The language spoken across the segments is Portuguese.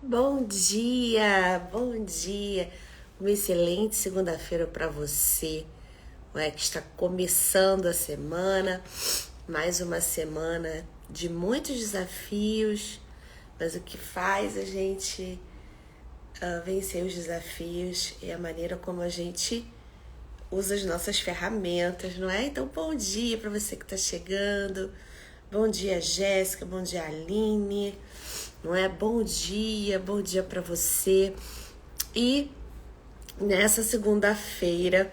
Bom dia, bom dia. Uma excelente segunda-feira para você, não é, que está começando a semana, mais uma semana de muitos desafios, mas o que faz a gente vencer os desafios é a maneira como a gente usa as nossas ferramentas, não é? Então, bom dia para você que está chegando. Bom dia, Jéssica. Bom dia, Aline. Não é? Bom dia para você. E nessa segunda-feira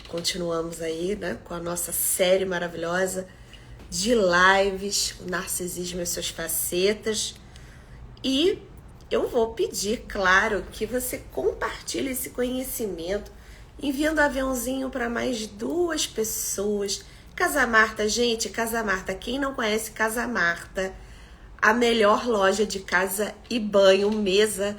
continuamos aí, né, com a nossa série maravilhosa de lives, o narcisismo e suas facetas. E eu vou pedir, claro, que você compartilhe esse conhecimento, enviando aviãozinho para mais 2 pessoas. Casa Marta, gente, Casa Marta, quem não conhece Casa Marta, a melhor loja de casa e banho, mesa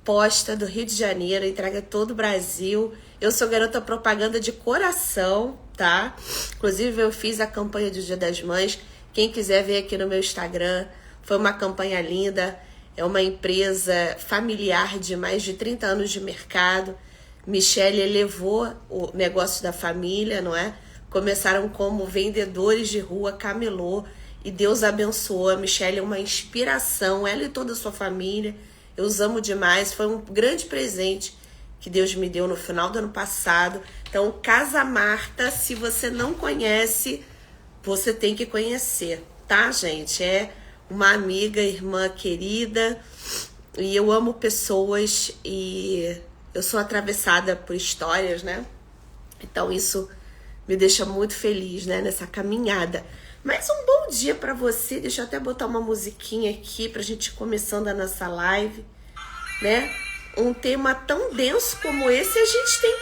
posta do Rio de Janeiro, entrega todo o Brasil. Eu sou garota propaganda de coração, tá? Inclusive eu fiz a campanha do Dia das Mães. Quem quiser ver aqui no meu Instagram, foi uma campanha linda. É uma empresa familiar de mais de 30 anos de mercado. Michele elevou o negócio da família, não é? Começaram como vendedores de rua, camelô, e Deus abençoou. A Michele é uma inspiração, ela e toda a sua família. Eu os amo demais, foi um grande presente que Deus me deu no final do ano passado. Então, Casa Marta, se você não conhece, você tem que conhecer, tá, gente? É uma amiga, irmã querida, e eu amo pessoas e eu sou atravessada por histórias, né? Então isso me deixa muito feliz, né, nessa caminhada. Mas um bom dia para você. Deixa eu até botar uma musiquinha aqui pra gente ir começando a nossa live, né? Um tema tão denso como esse, a gente tem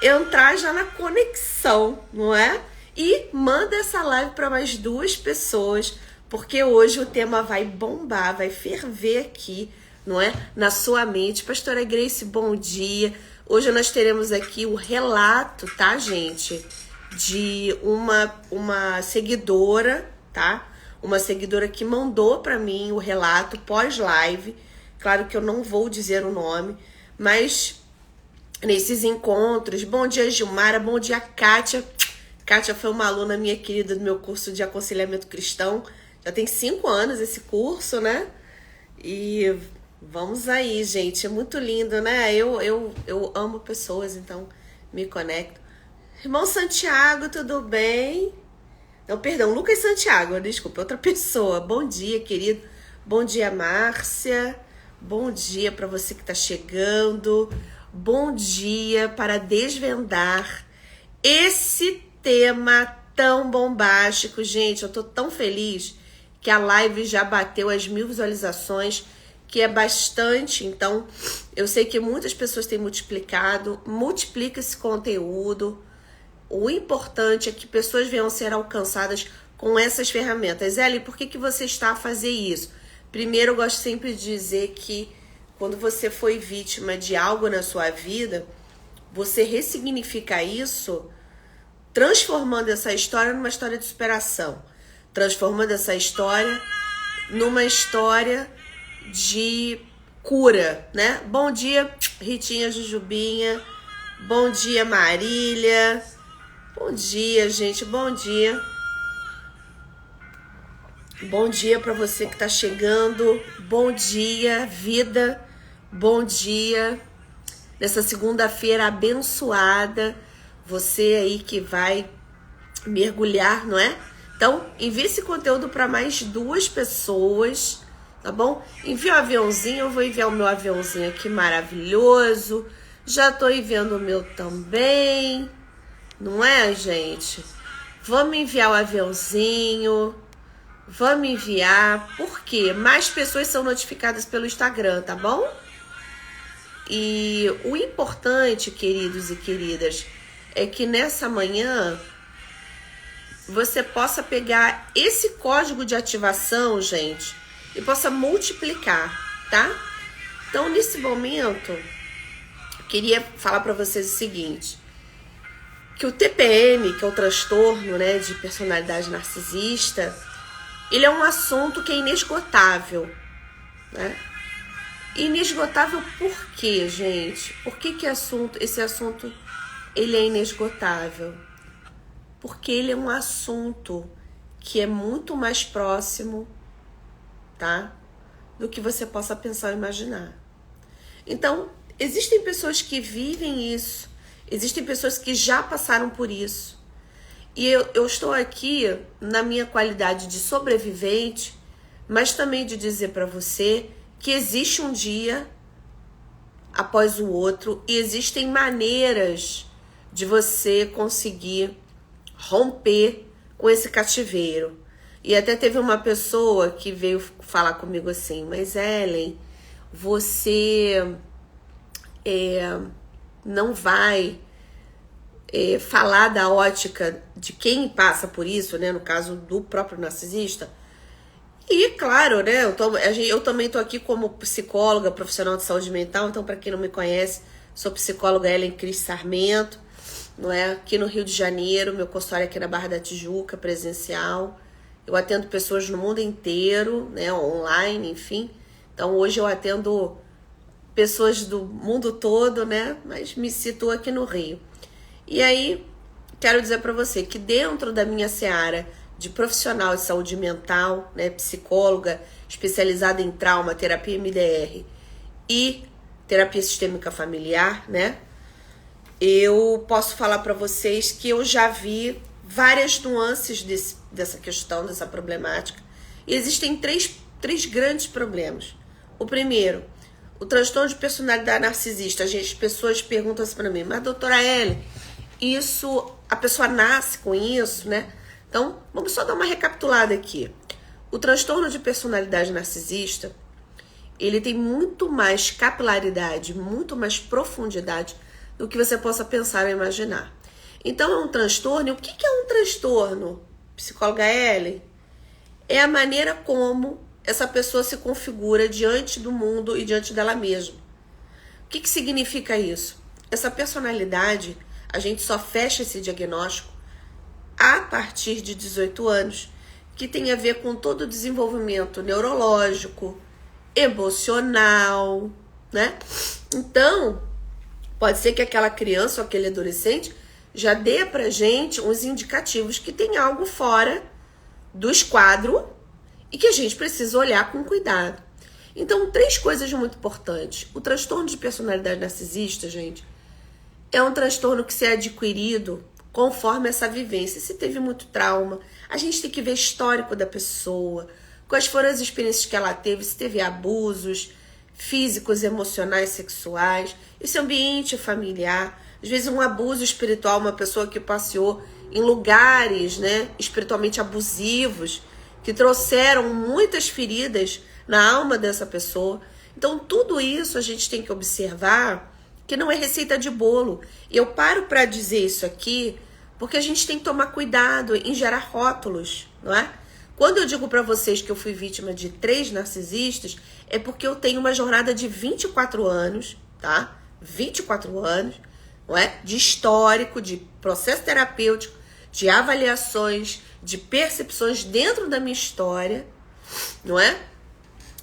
que entrar já na conexão, não é? E manda essa live para mais 2 pessoas, porque hoje o tema vai bombar, vai ferver aqui, não é? Na sua mente. Pastora Grace, bom dia. Hoje nós teremos aqui o relato, tá, gente? De uma seguidora, tá? Uma seguidora que mandou para mim o relato pós-live. Claro que eu não vou dizer o nome, mas nesses encontros. Bom dia, Gilmara. Bom dia, Kátia. Kátia foi uma aluna minha querida do meu curso de aconselhamento cristão. Já tem 5 anos esse curso, né? E vamos aí, gente. É muito lindo, né? Eu amo pessoas, então me conecto. Irmão Santiago, tudo bem? Não, perdão, Lucas Santiago, desculpa, outra pessoa. Bom dia, querido. Bom dia, Márcia. Bom dia para você que está chegando. Bom dia para desvendar esse tema tão bombástico. Gente, eu tô tão feliz que a live já bateu as 1000 visualizações, que é bastante. Então, eu sei que muitas pessoas têm multiplicado. Multiplica esse conteúdo. O importante é que pessoas venham ser alcançadas com essas ferramentas. Eli, por que você está a fazer isso? Primeiro, eu gosto sempre de dizer que quando você foi vítima de algo na sua vida, você ressignifica isso, transformando essa história numa história de superação. Transformando essa história numa história de cura, né? Bom dia, Ritinha Jujubinha. Bom dia, Marília. Bom dia, gente. Bom dia. Bom dia para você que tá chegando. Bom dia, vida. Bom dia. Nessa segunda-feira abençoada. Você aí que vai mergulhar, não é? Então, envie esse conteúdo para mais 2 pessoas, tá bom? Envia o aviãozinho, eu vou enviar o meu aviãozinho aqui maravilhoso. Já tô enviando o meu também. Não é, gente? Vamos enviar o aviãozinho. Vamos enviar. Por quê? Mais pessoas são notificadas pelo Instagram, tá bom? E o importante, queridos e queridas, é que nessa manhã você possa pegar esse código de ativação, gente, e possa multiplicar, tá? Então, nesse momento, eu queria falar para vocês o seguinte, que o TPM, que é o transtorno, né, de personalidade narcisista, ele é um assunto que é inesgotável, né? Inesgotável por quê, gente? Por que esse assunto ele é inesgotável? Porque ele é um assunto que é muito mais próximo, tá? Do que você possa pensar ou imaginar. Então, existem pessoas que vivem isso, existem pessoas que já passaram por isso. E eu estou aqui na minha qualidade de sobrevivente, mas também de dizer para você que existe um dia após o outro e existem maneiras de você conseguir romper com esse cativeiro. E até teve uma pessoa que veio falar comigo assim, mas Ellen, você não vai falar da ótica de quem passa por isso, né? No caso do próprio narcisista. E claro, né? Eu também tô aqui como psicóloga, profissional de saúde mental. Então, para quem não me conhece, sou psicóloga Ellen Cris Sarmento, não é? Aqui no Rio de Janeiro, meu consultório é aqui na Barra da Tijuca, presencial. Eu atendo pessoas no mundo inteiro, né? Online, enfim. Então, hoje eu atendo pessoas do mundo todo, né? Mas me situo aqui no Rio. E aí, quero dizer para você que dentro da minha seara de profissional de saúde mental, né, psicóloga especializada em trauma, terapia MDR e terapia sistêmica familiar, né, eu posso falar para vocês que eu já vi várias nuances dessa questão, dessa problemática. E existem três grandes problemas. O primeiro, o transtorno de personalidade narcisista. As pessoas perguntam assim para mim, mas doutora Ellen, isso, a pessoa nasce com isso, né? Então, vamos só dar uma recapitulada aqui. O transtorno de personalidade narcisista, ele tem muito mais capilaridade, muito mais profundidade do que você possa pensar ou imaginar. Então, é um transtorno. E o que é um transtorno, psicóloga Ellen? É a maneira como essa pessoa se configura diante do mundo e diante dela mesma. O que significa isso? Essa personalidade, a gente só fecha esse diagnóstico a partir de 18 anos, que tem a ver com todo o desenvolvimento neurológico, emocional, né? Então, pode ser que aquela criança ou aquele adolescente já dê pra gente uns indicativos que tem algo fora do esquadro e que a gente precisa olhar com cuidado. Então, 3 coisas muito importantes. O transtorno de personalidade narcisista, gente, é um transtorno que se é adquirido conforme essa vivência. Se teve muito trauma, a gente tem que ver o histórico da pessoa, quais foram as experiências que ela teve, se teve abusos físicos, emocionais, sexuais, esse ambiente familiar, às vezes um abuso espiritual, uma pessoa que passeou em lugares, né, espiritualmente abusivos, que trouxeram muitas feridas na alma dessa pessoa. Então, tudo isso a gente tem que observar, que não é receita de bolo. E eu paro para dizer isso aqui porque a gente tem que tomar cuidado em gerar rótulos, não é? Quando eu digo para vocês que eu fui vítima de 3 narcisistas, é porque eu tenho uma jornada de 24 anos, tá? 24 anos, não é? De histórico, de processo terapêutico, de avaliações, de percepções dentro da minha história, não é?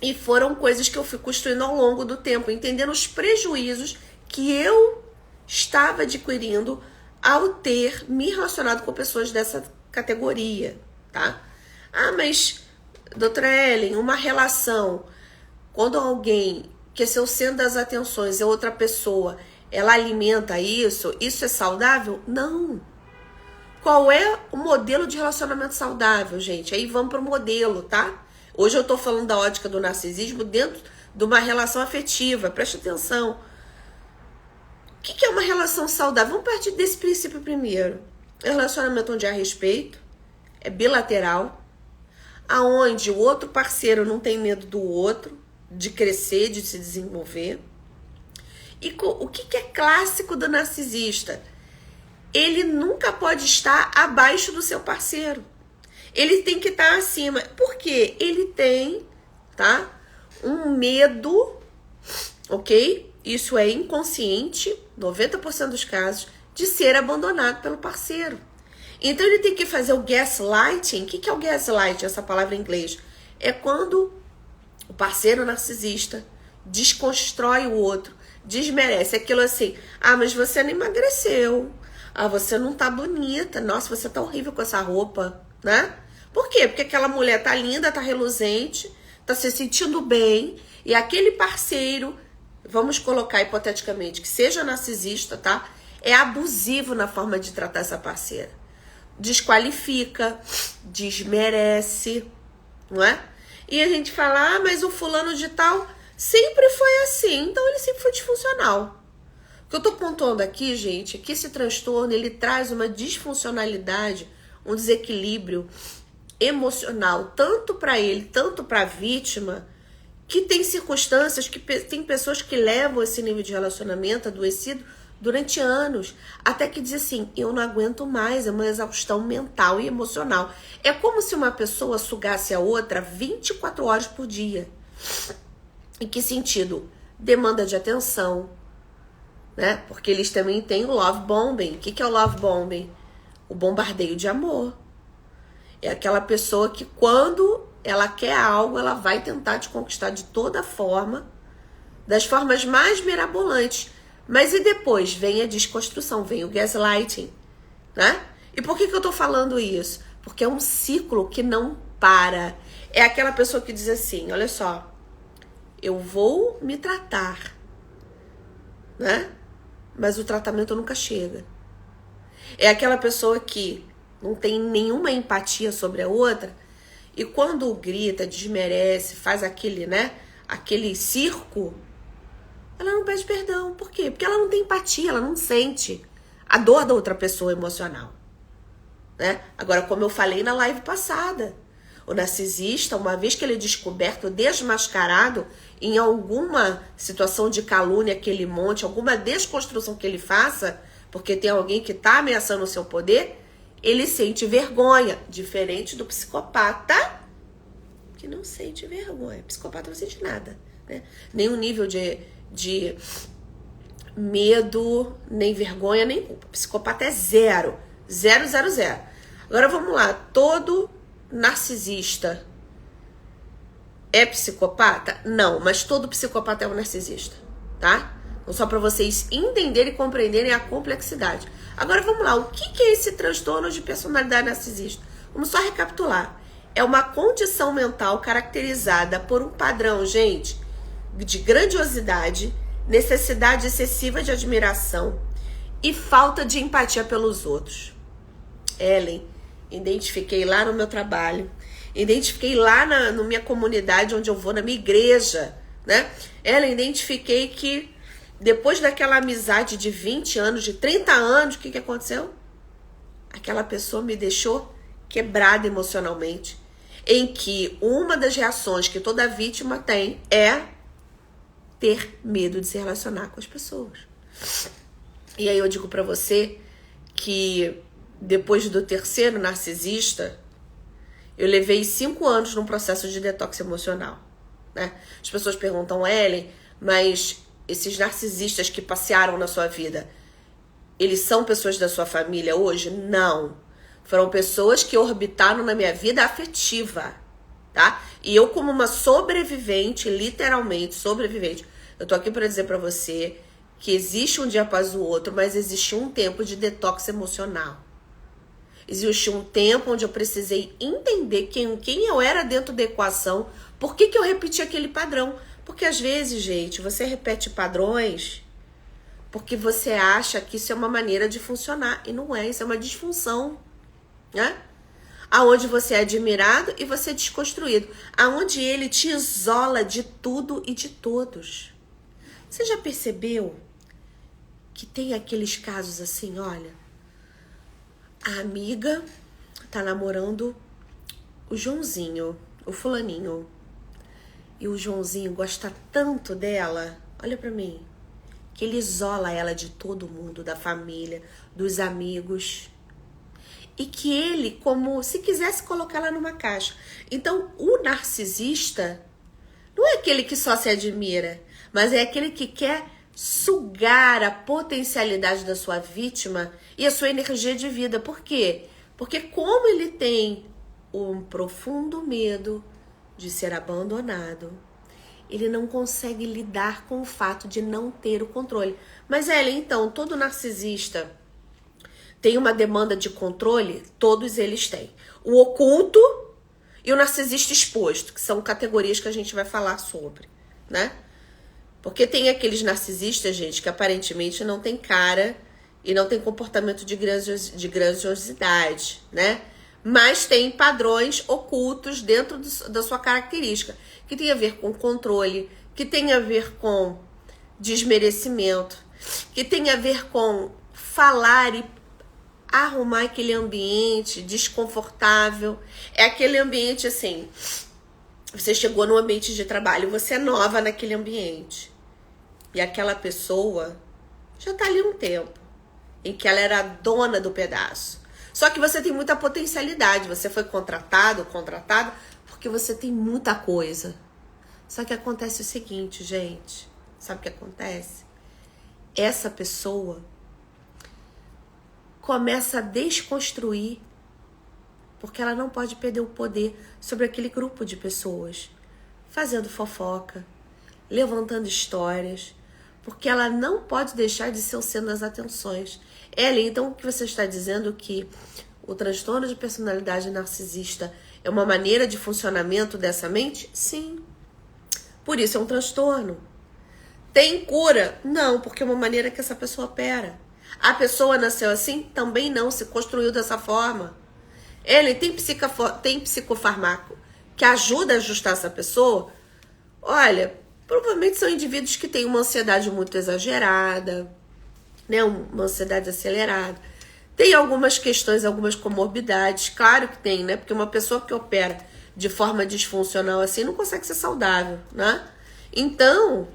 E foram coisas que eu fui construindo ao longo do tempo, entendendo os prejuízos que eu estava adquirindo ao ter me relacionado com pessoas dessa categoria, tá? Ah, mas, doutora Ellen, uma relação, quando alguém que é seu centro das atenções é outra pessoa, ela alimenta isso? Isso é saudável? Não. Qual é o modelo de relacionamento saudável, gente? Aí vamos para o modelo, tá? Hoje eu tô falando da ótica do narcisismo dentro de uma relação afetiva. Preste atenção. O que é uma relação saudável? Vamos partir desse princípio primeiro. É um relacionamento onde há respeito, é bilateral, aonde o outro parceiro não tem medo do outro, de crescer, de se desenvolver. E o que é clássico do narcisista? Ele nunca pode estar abaixo do seu parceiro. Ele tem que estar acima. Por quê? Ele tem, tá? Um medo, ok? Isso é inconsciente, 90% dos casos, de ser abandonado pelo parceiro. Então ele tem que fazer o gaslighting. O que é o gaslighting? Essa palavra em inglês. É quando o parceiro narcisista desconstrói o outro, desmerece aquilo assim. Ah, mas você não emagreceu. Ah, você não tá bonita. Nossa, você tá horrível com essa roupa, né? Por quê? Porque aquela mulher tá linda, tá reluzente, tá se sentindo bem, e aquele parceiro, vamos colocar hipoteticamente, que seja narcisista, tá? É abusivo na forma de tratar essa parceira. Desqualifica, desmerece, não é? E a gente fala, ah, mas o fulano de tal sempre foi assim, então ele sempre foi disfuncional. O que eu tô pontuando aqui, gente, é que esse transtorno, ele traz uma disfuncionalidade, um desequilíbrio emocional, tanto para ele, tanto para a vítima, que tem circunstâncias, que tem pessoas que levam esse nível de relacionamento adoecido durante anos, até que diz assim, eu não aguento mais, é uma exaustão mental e emocional. É como se uma pessoa sugasse a outra 24 horas por dia. Em que sentido? Demanda de atenção, né? Porque eles também têm o love bombing. O que é o love bombing? O bombardeio de amor. É aquela pessoa que quando ela quer algo, ela vai tentar te conquistar de toda forma, das formas mais mirabolantes. Mas e depois? Vem a desconstrução, vem o gaslighting, né? E por que eu tô falando isso? Porque é um ciclo que não para. É aquela pessoa que diz assim, olha só, eu vou me tratar, né? Mas o tratamento nunca chega. É aquela pessoa que não tem nenhuma empatia sobre a outra e quando grita, desmerece, faz aquele, né? Aquele circo, ela não pede perdão. Por quê? Porque ela não tem empatia, ela não sente a dor da outra pessoa emocional, né? Agora, como eu falei na live passada, o narcisista, uma vez que ele é descoberto, desmascarado em alguma situação de calúnia que ele monte, alguma desconstrução que ele faça, porque tem alguém que está ameaçando o seu poder, ele sente vergonha, diferente do psicopata, que não sente vergonha. Psicopata não sente nada, né? Nenhum nível de medo, nem vergonha, nem culpa. Psicopata é zero. Zero, zero, zero. Agora vamos lá. Todo narcisista é psicopata? Não, mas todo psicopata é um narcisista, tá? Então, só para vocês entenderem e compreenderem a complexidade. Agora vamos lá. O que é esse transtorno de personalidade narcisista? Vamos só recapitular. É uma condição mental caracterizada por um padrão, gente, de grandiosidade, necessidade excessiva de admiração e falta de empatia pelos outros. Ellen, identifiquei lá no meu trabalho, identifiquei lá na minha comunidade onde eu vou, na minha igreja, né? Ellen, identifiquei que depois daquela amizade de 20 anos, de 30 anos, o que aconteceu? Aquela pessoa me deixou quebrada emocionalmente, em que uma das reações que toda vítima tem é ter medo de se relacionar com as pessoas. E aí eu digo pra você que depois do terceiro narcisista, eu levei 5 anos num processo de detox emocional, né? As pessoas perguntam, Ellen, mas esses narcisistas que passearam na sua vida, eles são pessoas da sua família hoje? Não. Foram pessoas que orbitaram na minha vida afetiva, tá? E eu, como uma sobrevivente, literalmente sobrevivente, eu tô aqui para dizer para você que existe um dia após o outro, mas existe um tempo de detox emocional. Existe um tempo onde eu precisei entender quem eu era dentro da equação, por que eu repeti aquele padrão. Porque às vezes, gente, você repete padrões porque você acha que isso é uma maneira de funcionar. E não é, isso é uma disfunção, né? Aonde você é admirado e você é desconstruído. Aonde ele te isola de tudo e de todos. Você já percebeu que tem aqueles casos assim, olha, a amiga tá namorando o Joãozinho, o fulaninho. E o Joãozinho gosta tanto dela, olha pra mim, que ele isola ela de todo mundo, da família, dos amigos. E que ele, como se quisesse colocar ela numa caixa. Então, o narcisista não é aquele que só se admira, mas é aquele que quer sugar a potencialidade da sua vítima e a sua energia de vida. Por quê? Porque como ele tem um profundo medo de ser abandonado, ele não consegue lidar com o fato de não ter o controle. Mas, Ellen, então, todo narcisista tem uma demanda de controle? Todos eles têm. O oculto e o narcisista exposto, que são categorias que a gente vai falar sobre, né? Porque tem aqueles narcisistas, gente, que aparentemente não tem cara e não tem comportamento de grandiosidade, né? Mas tem padrões ocultos dentro da sua característica, que tem a ver com controle, que tem a ver com desmerecimento, que tem a ver com falar e arrumar aquele ambiente desconfortável. É aquele ambiente assim, você chegou no ambiente de trabalho, você é nova naquele ambiente. E aquela pessoa já tá ali um tempo, em que ela era dona do pedaço. Só que você tem muita potencialidade, você foi contratado, porque você tem muita coisa. Só que acontece o seguinte, gente, sabe o que acontece? Essa pessoa começa a desconstruir, porque ela não pode perder o poder sobre aquele grupo de pessoas, fazendo fofoca, levantando histórias, porque ela não pode deixar de ser o centro das atenções. Ellen, então o que você está dizendo que o transtorno de personalidade narcisista é uma maneira de funcionamento dessa mente? Sim. Por isso é um transtorno. Tem cura? Não, porque é uma maneira que essa pessoa opera. A pessoa nasceu assim? Também não, se construiu dessa forma. Ele tem psicofármaco que ajuda a ajustar essa pessoa? Olha, provavelmente são indivíduos que têm uma ansiedade muito exagerada, né? Uma ansiedade acelerada. Tem algumas questões, algumas comorbidades, claro que tem, né? Porque uma pessoa que opera de forma disfuncional assim não consegue ser saudável, né? Então,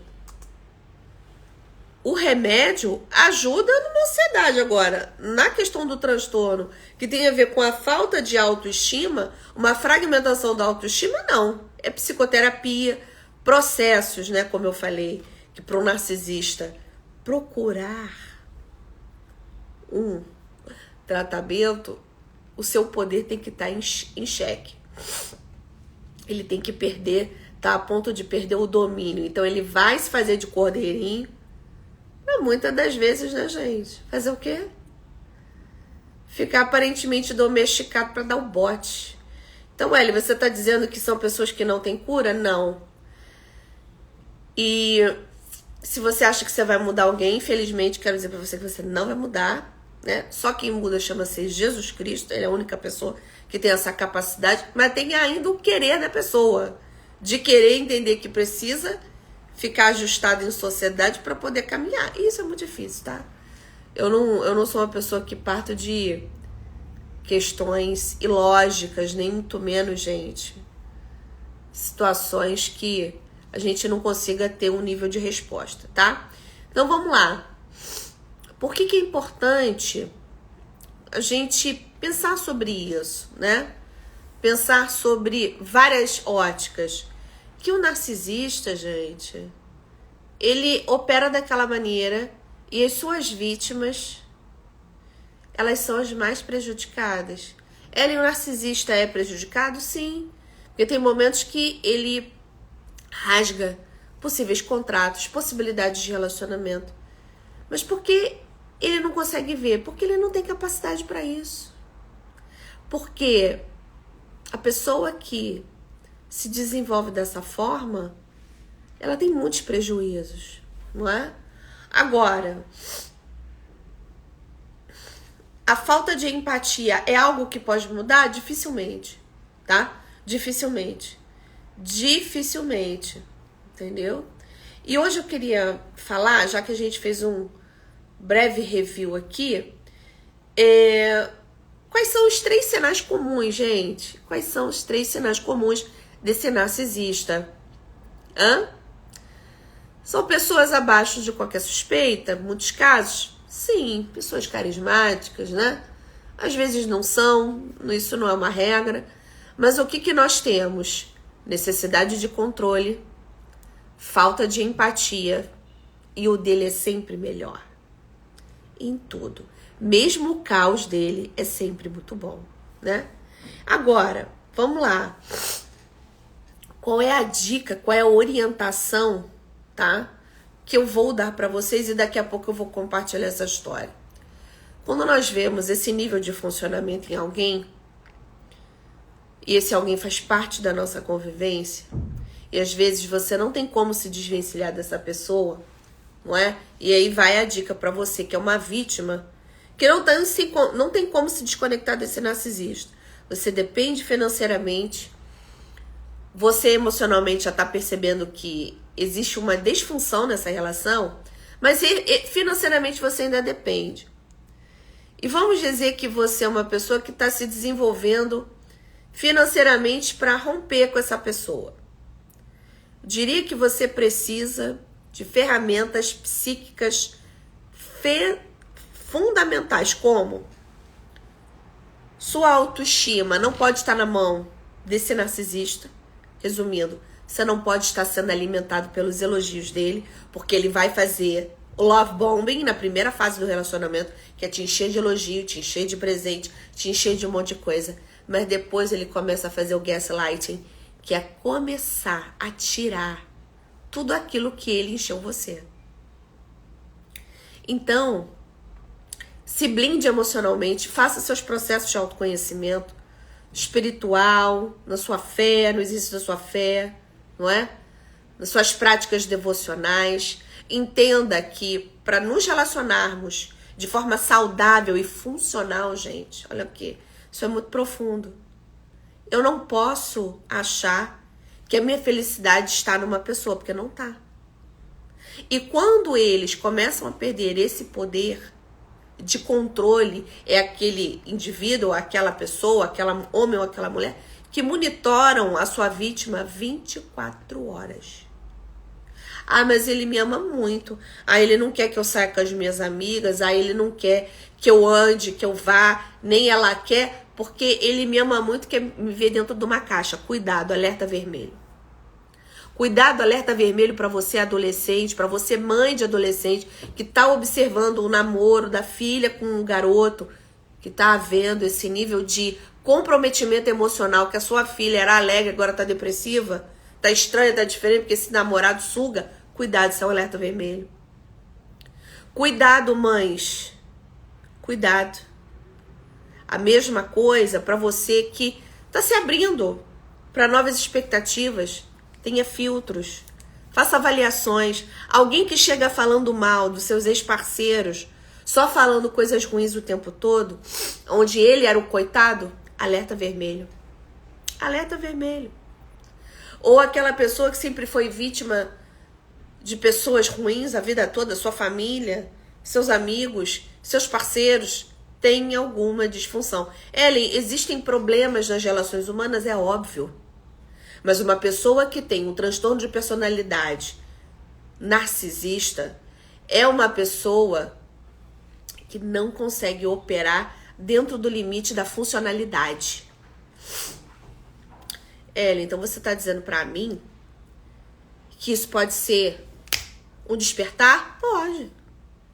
o remédio ajuda numa ansiedade. Agora, na questão do transtorno, que tem a ver com a falta de autoestima, uma fragmentação da autoestima, não. É psicoterapia, processos, né? Como eu falei, que para um narcisista procurar um tratamento, o seu poder tem que estar em xeque. Ele tem que perder, tá a ponto de perder o domínio. Então ele vai se fazer de cordeirinho. Mas muitas das vezes, né, gente? Fazer o quê? Ficar aparentemente domesticado para dar o bote. Então, Eli, você está dizendo que são pessoas que não têm cura? Não. E se você acha que você vai mudar alguém, infelizmente, quero dizer para você que você não vai mudar, né? Só quem muda chama-se Jesus Cristo. Ele é a única pessoa que tem essa capacidade, mas tem ainda o querer da pessoa, de querer entender que precisa ficar ajustado em sociedade para poder caminhar. E isso é muito difícil, tá? Eu não sou uma pessoa que parto de questões ilógicas, nem muito menos, gente, situações que a gente não consiga ter um nível de resposta, tá? Então vamos lá. Por que é importante a gente pensar sobre isso, né? Pensar sobre várias óticas. Que o narcisista, gente, ele opera daquela maneira e as suas vítimas, elas são as mais prejudicadas. O narcisista é prejudicado? Sim. Porque tem momentos que ele rasga possíveis contratos, possibilidades de relacionamento. Mas por que ele não consegue ver? Porque ele não tem capacidade para isso. Porque a pessoa que se desenvolve dessa forma, ela tem muitos prejuízos, não é? Agora, a falta de empatia é algo que pode mudar? Dificilmente, tá? Dificilmente, entendeu? E hoje eu queria falar, já que a gente fez um breve review aqui, quais são os 3 sinais comuns, gente? Quais são os 3 sinais comuns desse narcisista? São pessoas abaixo de qualquer suspeita, em muitos casos? Sim, pessoas carismáticas, né? Às vezes não são, isso não é uma regra. Mas o que nós temos? Necessidade de controle, falta de empatia, e o dele é sempre melhor. Em tudo. Mesmo o caos dele é sempre muito bom, né? Agora, vamos lá. qual é a dica, qual é a orientação, tá? Que eu vou dar para vocês e daqui a pouco eu vou compartilhar essa história. Quando nós vemos esse nível de funcionamento em alguém, e esse alguém faz parte da nossa convivência, e às vezes você não tem como se desvencilhar dessa pessoa, não é? E aí vai a dica para você, que é uma vítima, que não tem como se desconectar desse narcisista. Você depende financeiramente, você emocionalmente já está percebendo que existe uma disfunção nessa relação, mas financeiramente você ainda depende. E vamos dizer que você é uma pessoa que está se desenvolvendo financeiramente para romper com essa pessoa. Eu diria que você precisa de ferramentas psíquicas fundamentais, como sua autoestima não pode estar na mão desse narcisista. Resumindo, você não pode estar sendo alimentado pelos elogios dele, porque ele vai fazer o love bombing na primeira fase do relacionamento, que é te encher de elogio, te encher de presente, te encher de um monte de coisa. Mas depois ele começa a fazer o gaslighting, que é começar a tirar tudo aquilo que ele encheu você. Então, se blinde emocionalmente, faça seus processos de autoconhecimento espiritual, na sua fé, no exercício da sua fé, não é? Nas suas práticas devocionais. Entenda que para nos relacionarmos de forma saudável e funcional, gente, olha aqui, isso é muito profundo. Eu não posso achar que a minha felicidade está numa pessoa, porque não está. E quando eles começam a perder esse poder de controle, é aquele indivíduo, aquela pessoa, aquela homem ou aquela mulher que monitoram a sua vítima 24 horas. Ah, mas ele me ama muito. Ah, ele não quer que eu saia com as minhas amigas. Ah, ele não quer que eu ande, que eu vá. Nem ela quer, porque ele me ama muito, quer me ver dentro de uma caixa. Cuidado, alerta vermelho. Cuidado, alerta vermelho para você adolescente, para você mãe de adolescente, que está observando o namoro da filha com um garoto, que está havendo esse nível de comprometimento emocional, que a sua filha era alegre, agora está depressiva, está estranha, está diferente, porque esse namorado suga. Cuidado, isso é um alerta vermelho. Cuidado, mães. Cuidado. A mesma coisa para você que está se abrindo para novas expectativas. Tenha filtros, faça avaliações. Alguém que chega falando mal dos seus ex-parceiros, só falando coisas ruins o tempo todo, onde ele era o coitado, alerta vermelho. Alerta vermelho. Ou aquela pessoa que sempre foi vítima de pessoas ruins a vida toda, sua família, seus amigos, seus parceiros, tem alguma disfunção. Ellen, existem problemas nas relações humanas, é óbvio. Mas uma pessoa que tem um transtorno de personalidade narcisista é uma pessoa que não consegue operar dentro do limite da funcionalidade. Ellen, então você está dizendo para mim que isso pode ser um despertar? Pode.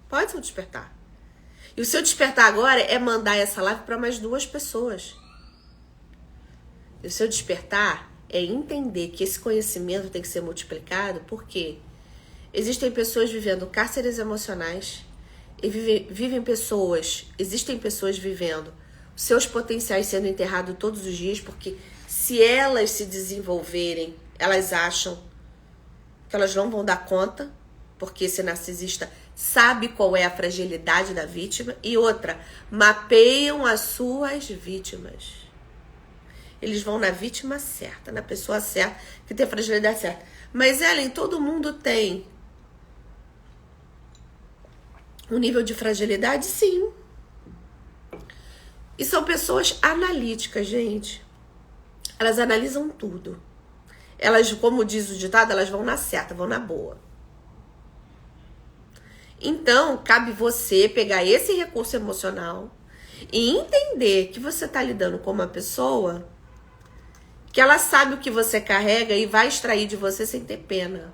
Pode ser um despertar. E o seu despertar agora é mandar essa live para mais 2 pessoas. E o seu despertar é entender que esse conhecimento tem que ser multiplicado, porque existem pessoas vivendo cárceres emocionais e existem pessoas vivendo seus potenciais sendo enterrados todos os dias, porque se elas se desenvolverem, elas acham que elas não vão dar conta, porque esse narcisista sabe qual é a fragilidade da vítima. E outra, mapeiam as suas vítimas. Eles vão na vítima certa, na pessoa certa, que tem a fragilidade certa. Mas, Ellen, todo mundo tem um nível de fragilidade? Sim. E são pessoas analíticas, gente. Elas analisam tudo. Elas, como diz o ditado, elas vão na certa, vão na boa. Então, cabe você pegar esse recurso emocional e entender que você está lidando com uma pessoa que ela sabe o que você carrega e vai extrair de você sem ter pena.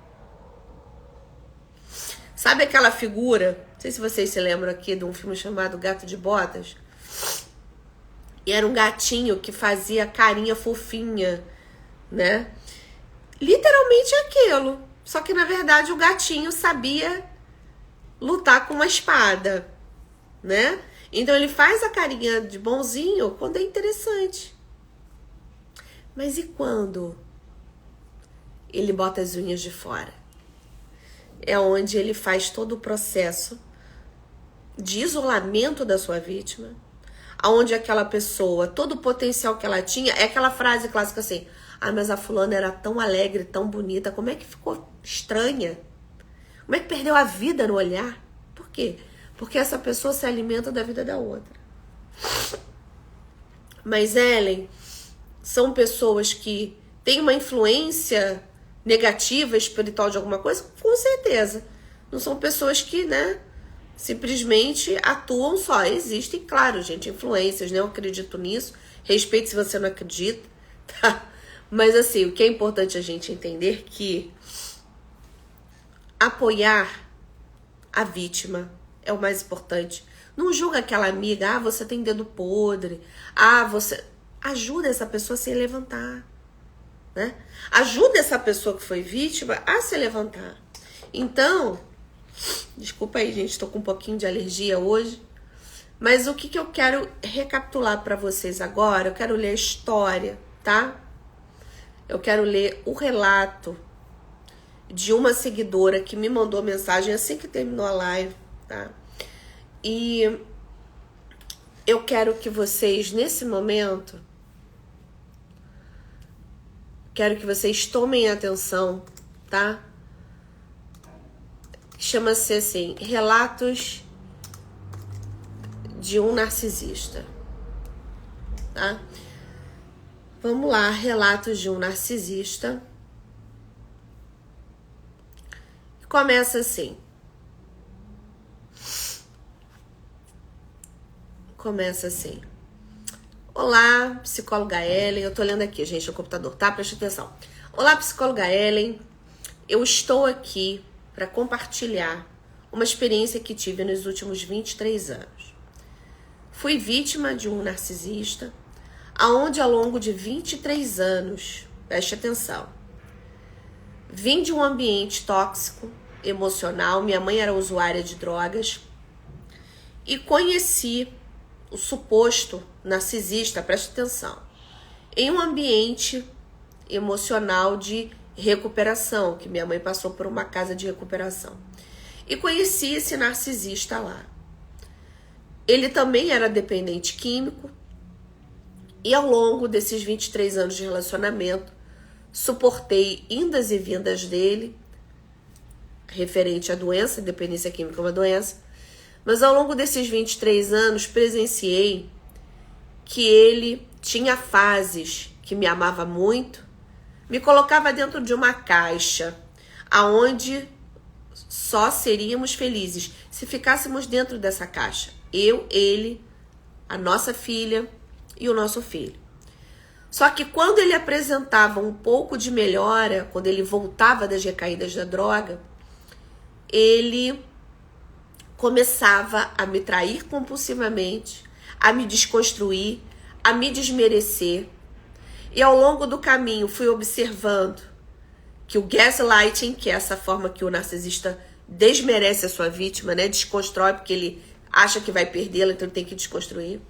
Sabe aquela figura, não sei se vocês se lembram aqui de um filme chamado Gato de Botas? E era um gatinho que fazia carinha fofinha, né? literalmente aquilo. Só que na verdade o gatinho sabia lutar com uma espada, né? Então ele faz a carinha de bonzinho quando é interessante. Mas e quando ele bota as unhas de fora? É onde ele faz todo o processo de isolamento da sua vítima, aonde aquela pessoa, todo o potencial que ela tinha, é aquela frase clássica assim: ah, mas a fulana era tão alegre, tão bonita, como é que ficou estranha? Como é que perdeu a vida no olhar? Por quê? Porque essa pessoa se alimenta da vida da outra. Mas, Ellen, são pessoas que têm uma influência negativa, espiritual de alguma coisa? Com certeza. Não são pessoas que, né, simplesmente atuam só. Existem, claro, gente, influências, né? Eu acredito nisso. Respeite se você não acredita, tá? Mas, assim, o que é importante a gente entender é que apoiar a vítima é o mais importante. Não julga aquela amiga, ah, você tem dedo podre, ah, você... Ajuda essa pessoa a se levantar, né? Ajuda essa pessoa que foi vítima a se levantar. Então, desculpa aí, gente, tô com um pouquinho de alergia hoje, mas o que eu quero recapitular para vocês agora, eu quero ler a história, tá? Eu quero ler o relato de uma seguidora que me mandou mensagem assim que terminou a live, tá? E eu quero que vocês, nesse momento, quero que vocês tomem atenção, tá? Chama-se assim, Relatos de um Narcisista, tá? Vamos lá, Relatos de um Narcisista. Começa assim. Começa assim. Olá, psicóloga Ellen. Eu tô lendo aqui, gente, no computador, tá? Preste atenção. Olá, psicóloga Ellen. Eu estou aqui para compartilhar uma experiência que tive nos últimos 23 anos. Fui vítima de um narcisista, aonde ao longo de 23 anos, preste atenção, vim de um ambiente tóxico, emocional, minha mãe era usuária de drogas, e conheci o suposto narcisista, preste atenção, em um ambiente emocional de recuperação, que minha mãe passou por uma casa de recuperação. E conheci esse narcisista lá. Ele também era dependente químico, e ao longo desses 23 anos de relacionamento, suportei indas e vindas dele, referente à doença, dependência química é uma doença, mas ao longo desses 23 anos presenciei que ele tinha fases que me amava muito, me colocava dentro de uma caixa, aonde só seríamos felizes se ficássemos dentro dessa caixa. Eu, ele, a nossa filha e o nosso filho. Só que quando ele apresentava um pouco de melhora, quando ele voltava das recaídas da droga, ele começava a me trair compulsivamente, a me desconstruir, a me desmerecer. E ao longo do caminho fui observando que o gaslighting, que é essa forma que o narcisista desmerece a sua vítima, né? Desconstrói porque ele acha que vai perdê-la, então ele tem que desconstruir.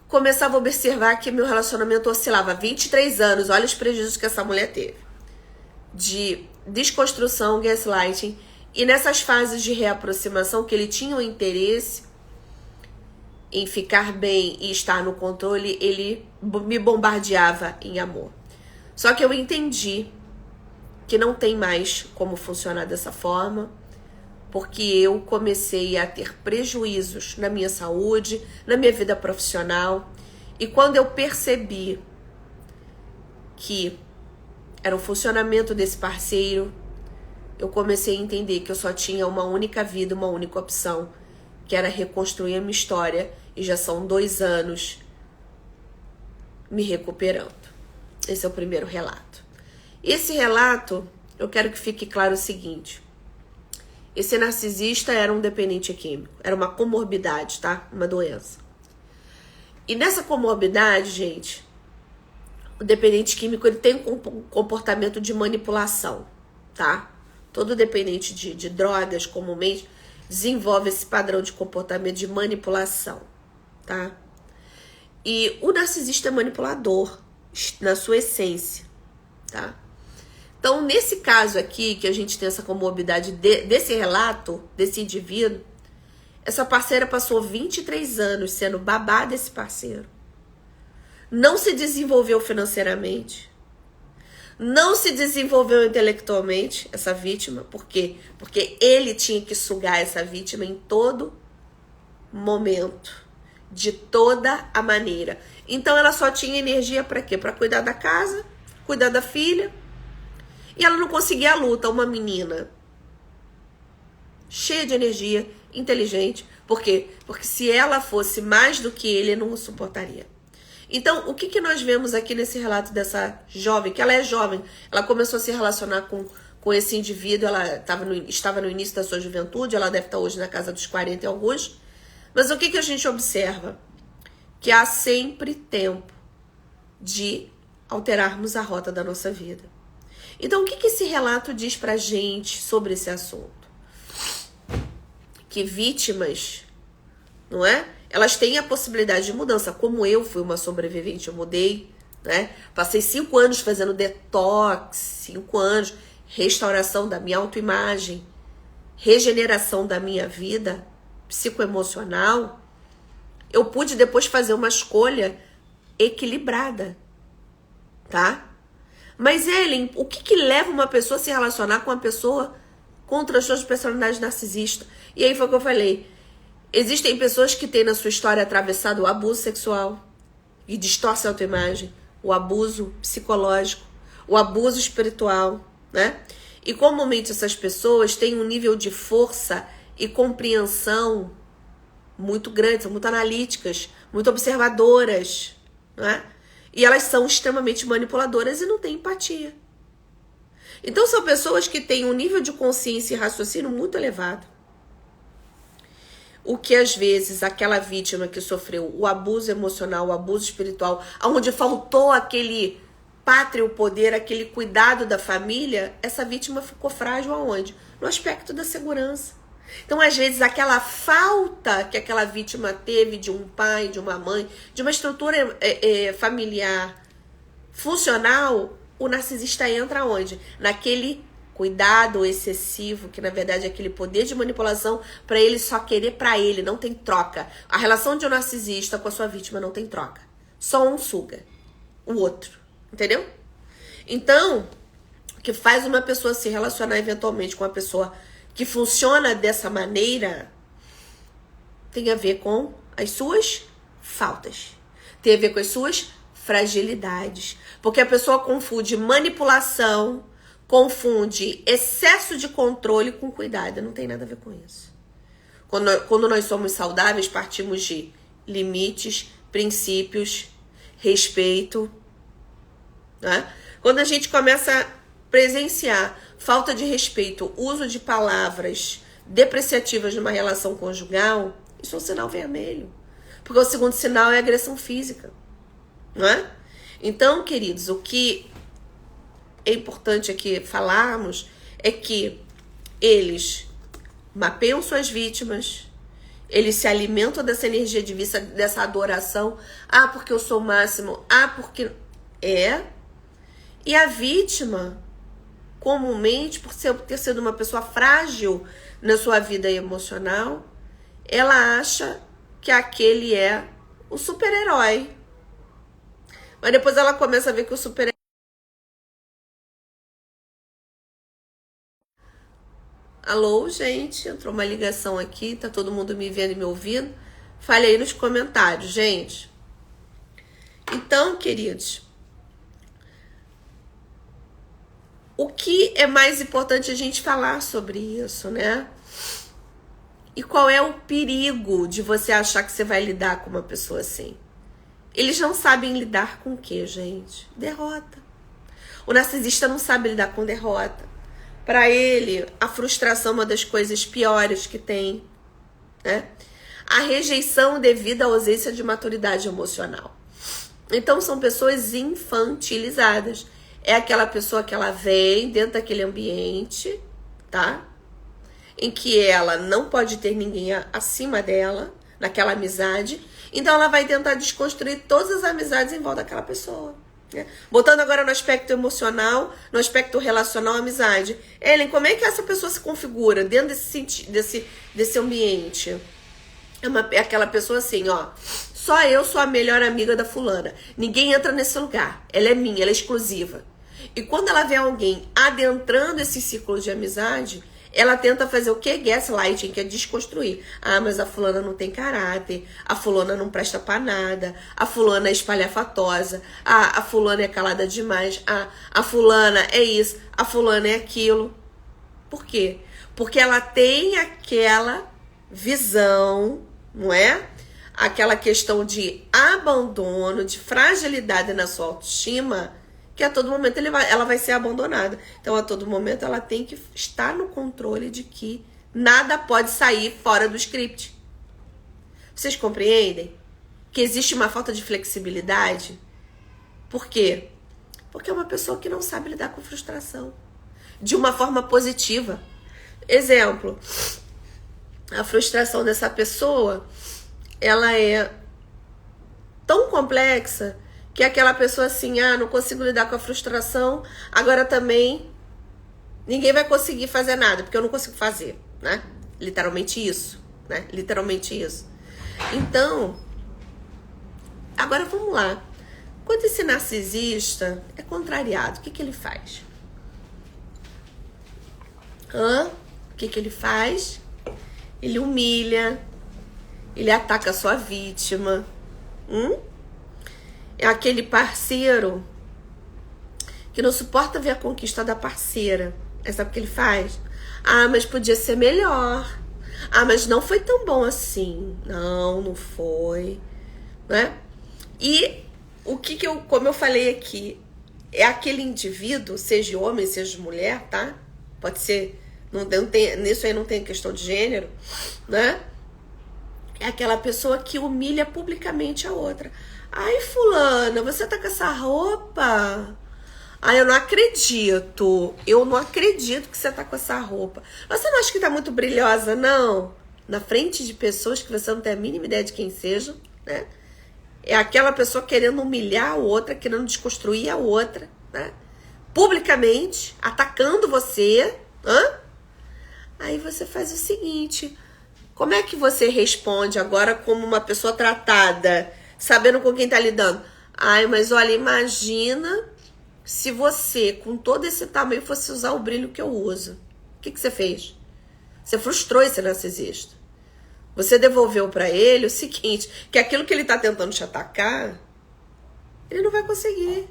Começava a observar que meu relacionamento oscilava 23 anos, olha os prejuízos que essa mulher teve. De desconstrução, gaslighting, e nessas fases de reaproximação que ele tinha o interesse em ficar bem e estar no controle, ele me bombardeava em amor. Só que eu entendi que não tem mais como funcionar dessa forma, porque eu comecei a ter prejuízos na minha saúde, na minha vida profissional, e quando eu percebi que era o funcionamento desse parceiro, eu comecei a entender que eu só tinha uma única vida, uma única opção, que era reconstruir a minha história, e já são 2 anos me recuperando. Esse é o primeiro relato. Esse relato, eu quero que fique claro o seguinte: esse narcisista era um dependente químico, era uma comorbidade, tá? Uma doença. E nessa comorbidade, gente, O dependente químico, ele tem um comportamento de manipulação, tá? Todo dependente de drogas, comumente, desenvolve esse padrão de comportamento de manipulação, tá? E o narcisista é manipulador, na sua essência, tá? Então, nesse caso aqui, que a gente tem essa comorbidade desse relato, desse indivíduo, essa parceira passou 23 anos sendo babá desse parceiro. Não se desenvolveu financeiramente. Não se desenvolveu intelectualmente, essa vítima. Por quê? Porque ele tinha que sugar essa vítima em todo momento. De toda a maneira. Então, ela só tinha energia para quê? Para cuidar da casa, cuidar da filha. E ela não conseguia a luta, uma menina cheia de energia, inteligente. Por quê? Porque se ela fosse mais do que ele não o suportaria. Então, o que nós vemos aqui nesse relato dessa jovem, que ela é jovem, ela começou a se relacionar com esse indivíduo, ela estava no início da sua juventude, ela deve estar hoje na casa dos 40 e alguns. Mas o que a gente observa? Que há sempre tempo de alterarmos a rota da nossa vida. Então, o que esse relato diz pra gente sobre esse assunto? Que vítimas, não é? Elas têm a possibilidade de mudança. Como eu fui uma sobrevivente, eu mudei, né? Passei 5 anos fazendo detox, 5 anos, restauração da minha autoimagem, regeneração da minha vida psicoemocional. Eu pude depois fazer uma escolha equilibrada, tá? Mas, Ellen, o que leva uma pessoa a se relacionar com uma pessoa com transtorno de personalidade narcisista? E aí foi o que eu falei. Existem pessoas que têm na sua história atravessado o abuso sexual e distorce a autoimagem, o abuso psicológico, o abuso espiritual, né? E comumente essas pessoas têm um nível de força e compreensão muito grande, são muito analíticas, muito observadoras, né? E elas são extremamente manipuladoras e não têm empatia. Então são pessoas que têm um nível de consciência e raciocínio muito elevado. O que às vezes aquela vítima que sofreu o abuso emocional, o abuso espiritual, onde faltou aquele pátrio poder, aquele cuidado da família, essa vítima ficou frágil aonde? No aspecto da segurança. Então, às vezes, aquela falta que aquela vítima teve de um pai, de uma mãe, de uma estrutura familiar funcional, o narcisista entra onde? Naquele cuidado excessivo, que na verdade é aquele poder de manipulação para ele só querer para ele, não tem troca. A relação de um narcisista com a sua vítima não tem troca. Só um suga o outro, entendeu? Então, o que faz uma pessoa se relacionar eventualmente com uma pessoa que funciona dessa maneira tem a ver com as suas faltas. Tem a ver com as suas fragilidades. Porque a pessoa confunde manipulação, confunde excesso de controle com cuidado. Não tem nada a ver com isso. Quando nós somos saudáveis, partimos de limites, princípios, respeito, né? Quando a gente começa a presenciar falta de respeito, uso de palavras depreciativas numa relação conjugal, isso é um sinal vermelho. Porque o segundo sinal é agressão física, não é? Então, queridos, o que é importante aqui falarmos é que eles mapeiam suas vítimas, eles se alimentam dessa energia divina, dessa adoração. Ah, porque eu sou o máximo. Ah, porque... E a vítima, comumente, por ter sido uma pessoa frágil na sua vida emocional, ela acha que aquele é o super-herói. Mas depois ela começa a ver que o super-herói... Alô, gente? Entrou uma ligação aqui, tá todo mundo me vendo e me ouvindo? Fale aí nos comentários, gente. Então, queridos, o que é mais importante a gente falar sobre isso, né? E qual é o perigo de você achar que você vai lidar com uma pessoa assim? Eles não sabem lidar com o quê, gente? Derrota. O narcisista não sabe lidar com derrota. Para ele, a frustração é uma das coisas piores que tem, né? A rejeição devido à ausência de maturidade emocional. Então são pessoas infantilizadas. É aquela pessoa que ela vem dentro daquele ambiente, tá? Em que ela não pode ter ninguém acima dela, naquela amizade. Então ela vai tentar desconstruir todas as amizades em volta daquela pessoa. Né? Botando agora no aspecto emocional, no aspecto relacional, amizade. Ellen, como é que essa pessoa se configura dentro desse ambiente? É aquela pessoa assim, ó. Só eu sou a melhor amiga da fulana. Ninguém entra nesse lugar. Ela é minha, ela é exclusiva. E quando ela vê alguém adentrando esse círculo de amizade, ela tenta fazer o quê? Gaslighting, que é desconstruir. Ah, mas a fulana não tem caráter. A fulana não presta pra nada. A fulana é espalhafatosa. Ah, a fulana é calada demais. Ah, a fulana é isso. A fulana é aquilo. Por quê? Porque ela tem aquela visão, não é? Aquela questão de abandono, de fragilidade na sua autoestima, que a todo momento ela vai ser abandonada. Então, a todo momento, ela tem que estar no controle de que nada pode sair fora do script. Vocês compreendem? Que existe uma falta de flexibilidade? Por quê? Porque é uma pessoa que não sabe lidar com frustração de uma forma positiva. Exemplo, a frustração dessa pessoa, ela é tão complexa que aquela pessoa assim, ah, não consigo lidar com a frustração, agora também ninguém vai conseguir fazer nada, porque eu não consigo fazer, né? Literalmente isso, né? Literalmente isso. Então, agora vamos lá. Quando esse narcisista é contrariado, o que ele faz? O que ele faz? Ele humilha, ele ataca a sua vítima. É aquele parceiro que não suporta ver a conquista da parceira. Sabe o que ele faz? Ah, mas podia ser melhor. Ah, mas não foi tão bom assim. Não foi. Né? E o que como eu falei aqui, é aquele indivíduo, seja homem, seja mulher, tá? Pode ser, nisso aí não tem questão de gênero, né? É aquela pessoa que humilha publicamente a outra. Ai, fulana, você tá com essa roupa? Ai, eu não acredito. Eu não acredito que você tá com essa roupa. Você não acha que tá muito brilhosa, não? Na frente de pessoas que você não tem a mínima ideia de quem sejam, né? É aquela pessoa querendo humilhar a outra, querendo desconstruir a outra, né? Publicamente, atacando você. Aí você faz o seguinte: como é que você responde agora como uma pessoa tratada, sabendo com quem tá lidando? Ai, mas olha, imagina se você, com todo esse tamanho, fosse usar o brilho que eu uso. O que você fez? Você frustrou esse narcisista. Você devolveu pra ele o seguinte, que aquilo que ele tá tentando te atacar, ele não vai conseguir.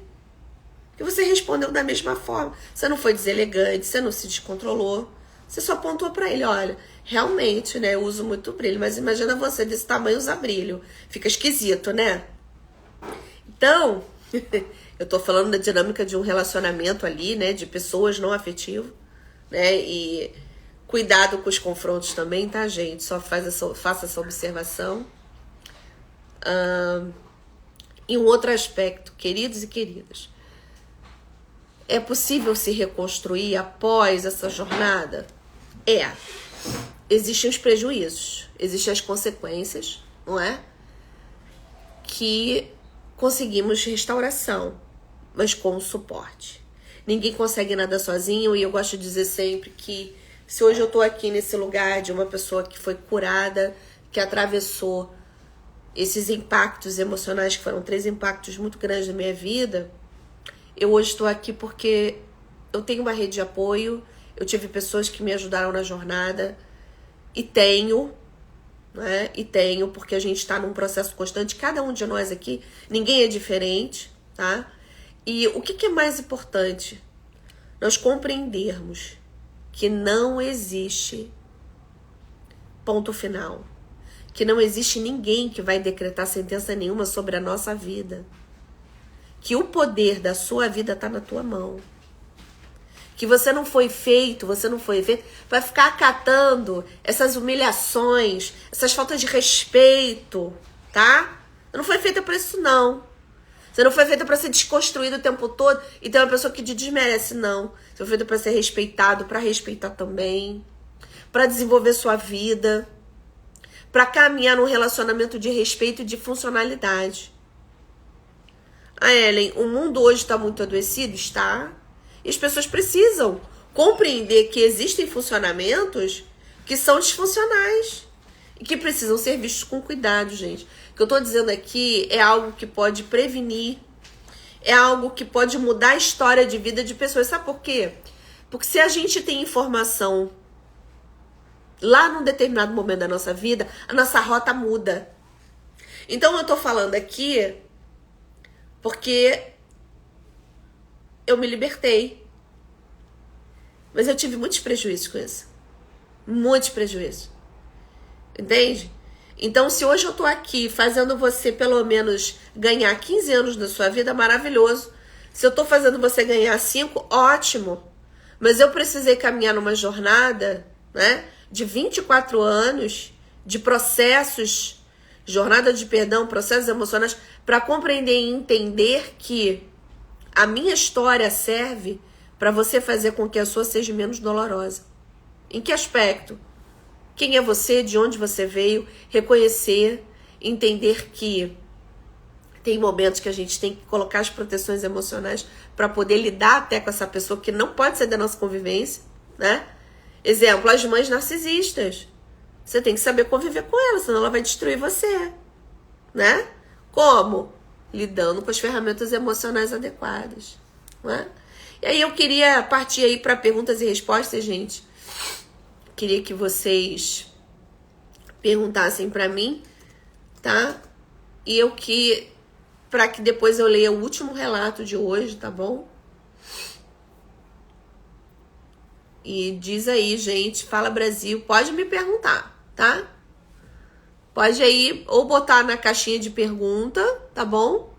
Porque você respondeu da mesma forma. Você não foi deselegante, você não se descontrolou. Você só apontou pra ele, olha, realmente, né, eu uso muito brilho, mas imagina você desse tamanho usar brilho. Fica esquisito, né? Então, eu tô falando da dinâmica de um relacionamento ali, né, de pessoas não afetivas, né, e cuidado com os confrontos também, tá, gente? Só faça essa observação. E um outro aspecto, queridos e queridas, é possível se reconstruir após essa jornada? Existem os prejuízos, existem as consequências, não é? Que conseguimos restauração, mas com suporte. Ninguém consegue nada sozinho, e eu gosto de dizer sempre que se hoje eu tô aqui nesse lugar de uma pessoa que foi curada, que atravessou esses impactos emocionais, que foram 3 impactos muito grandes na minha vida, eu hoje estou aqui porque eu tenho uma rede de apoio, eu tive pessoas que me ajudaram na jornada, e tenho, né? E tenho, porque a gente está num processo constante, cada um de nós aqui, ninguém é diferente, tá? E o que é mais importante? Nós compreendermos que não existe ponto final, que não existe ninguém que vai decretar sentença nenhuma sobre a nossa vida, que o poder da sua vida está na tua mão, que você não foi feito para ficar acatando essas humilhações, essas faltas de respeito, tá? Não foi feita para isso, não. Você não foi feita para ser desconstruído o tempo todo e ter uma pessoa que te desmerece, não. Você foi feita para ser respeitado, para respeitar também, para desenvolver sua vida, para caminhar num relacionamento de respeito e de funcionalidade. Ah, Ellen, o mundo hoje está muito adoecido? Está. E as pessoas precisam compreender que existem funcionamentos que são disfuncionais e que precisam ser vistos com cuidado, gente. O que eu tô dizendo aqui é algo que pode prevenir, é algo que pode mudar a história de vida de pessoas. Sabe por quê? Porque se a gente tem informação lá num determinado momento da nossa vida, a nossa rota muda. Então eu tô falando aqui porque eu me libertei. Mas eu tive muitos prejuízos com isso. Muitos prejuízos. Entende? Então, se hoje eu tô aqui fazendo você pelo menos ganhar 15 anos da sua vida, maravilhoso. Se eu tô fazendo você ganhar 5, ótimo. Mas eu precisei caminhar numa jornada, né, de 24 anos, de processos, jornada de perdão, processos emocionais, para compreender e entender que a minha história serve para você fazer com que a sua seja menos dolorosa. Em que aspecto? Quem é você, de onde você veio, reconhecer, entender que tem momentos que a gente tem que colocar as proteções emocionais para poder lidar até com essa pessoa que não pode ser da nossa convivência, né? Exemplo, as mães narcisistas. Você tem que saber conviver com ela, senão ela vai destruir você, né? Como? Lidando com as ferramentas emocionais adequadas, né? E aí eu queria partir aí para perguntas e respostas, gente. Queria que vocês perguntassem para mim, tá? E para que depois eu leia o último relato de hoje, tá bom? E diz aí, gente, fala Brasil, pode me perguntar, tá? Pode aí ou botar na caixinha de pergunta, tá bom?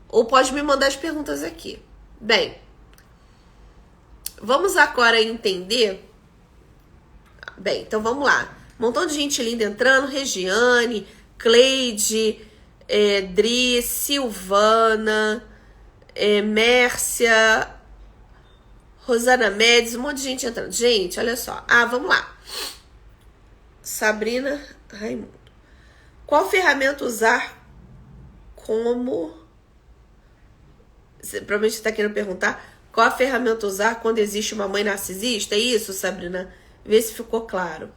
Ou pode me mandar as perguntas aqui. Bem, vamos agora entender. Bem, então vamos lá. Um montão de gente linda entrando. Regiane, Cleide, Dri, Silvana, Mércia, Rosana Médici, um monte de gente entrando. Gente, olha só. Vamos lá. Sabrina Raimundo. Qual ferramenta usar como... Provavelmente você está querendo perguntar qual a ferramenta usar quando existe uma mãe narcisista? É isso, Sabrina? Vê se ficou claro.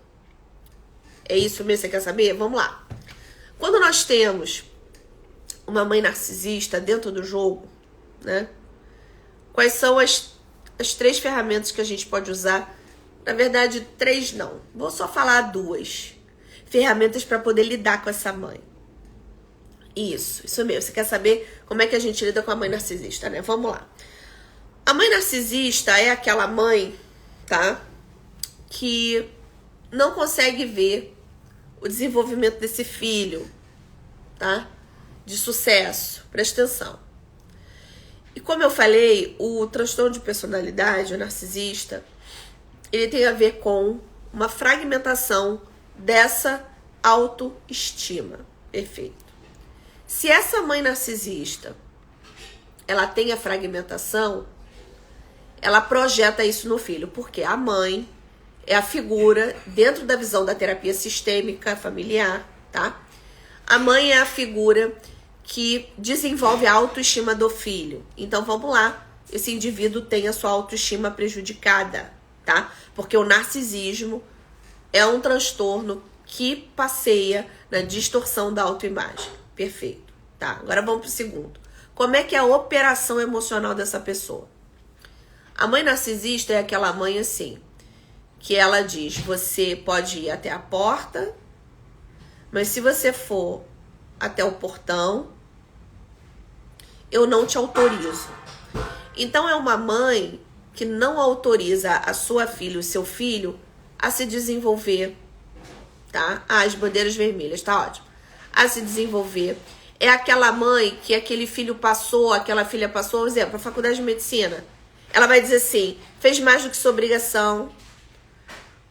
É isso mesmo que você quer saber? Vamos lá. Quando nós temos uma mãe narcisista dentro do jogo, né? Quais são as 3 ferramentas que a gente pode usar? Na verdade, 3 não. Vou só falar 2 ferramentas para poder lidar com essa mãe. Isso mesmo. Você quer saber como é que a gente lida com a mãe narcisista, né? Vamos lá. A mãe narcisista é aquela mãe, tá? Que não consegue ver o desenvolvimento desse filho, tá? De sucesso. Presta atenção. E como eu falei, o transtorno de personalidade, o narcisista, ele tem a ver com uma fragmentação dessa autoestima. Perfeito. Se essa mãe narcisista, ela tem a fragmentação, ela projeta isso no filho, porque a mãe é a figura, dentro da visão da terapia sistêmica familiar, tá? A mãe é a figura que desenvolve a autoestima do filho. Então, vamos lá. Esse indivíduo tem a sua autoestima prejudicada, tá? Porque o narcisismo é um transtorno que passeia na distorção da autoimagem. Perfeito. Tá, agora vamos pro segundo. Como é que é a operação emocional dessa pessoa? A mãe narcisista é aquela mãe assim, que ela diz, você pode ir até a porta, mas se você for até o portão, eu não te autorizo. Então é uma mãe que não autoriza a sua filha, o seu filho, a se desenvolver, tá? As bandeiras vermelhas, tá ótimo. A se desenvolver. É aquela mãe que aquele filho passou, aquela filha passou, por exemplo, a faculdade de medicina. Ela vai dizer assim, fez mais do que sua obrigação.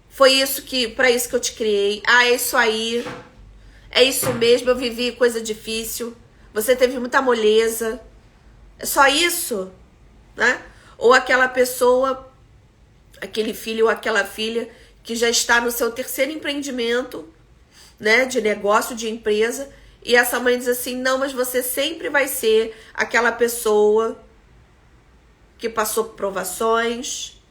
Foi isso para isso que eu te criei. É isso aí. É isso mesmo, eu vivi coisa difícil. Você teve muita moleza. É só isso, né? Ou aquela pessoa, aquele filho ou aquela filha que já está no seu terceiro empreendimento, né, de negócio, de empresa, e essa mãe diz assim, não, mas você sempre vai ser aquela pessoa que passou por provações,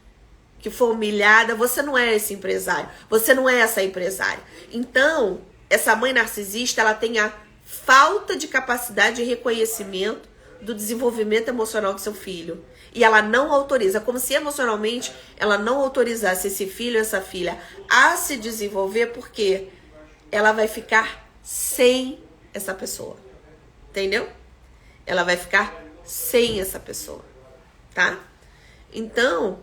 que foi humilhada, você não é esse empresário, você não é essa empresária. Então, essa mãe narcisista, ela tem a falta de capacidade de reconhecimento do desenvolvimento emocional do seu filho. E ela não autoriza, como se emocionalmente ela não autorizasse esse filho ou essa filha a se desenvolver, porque ela vai ficar sem essa pessoa. Entendeu? Ela vai ficar sem essa pessoa. Tá? Então,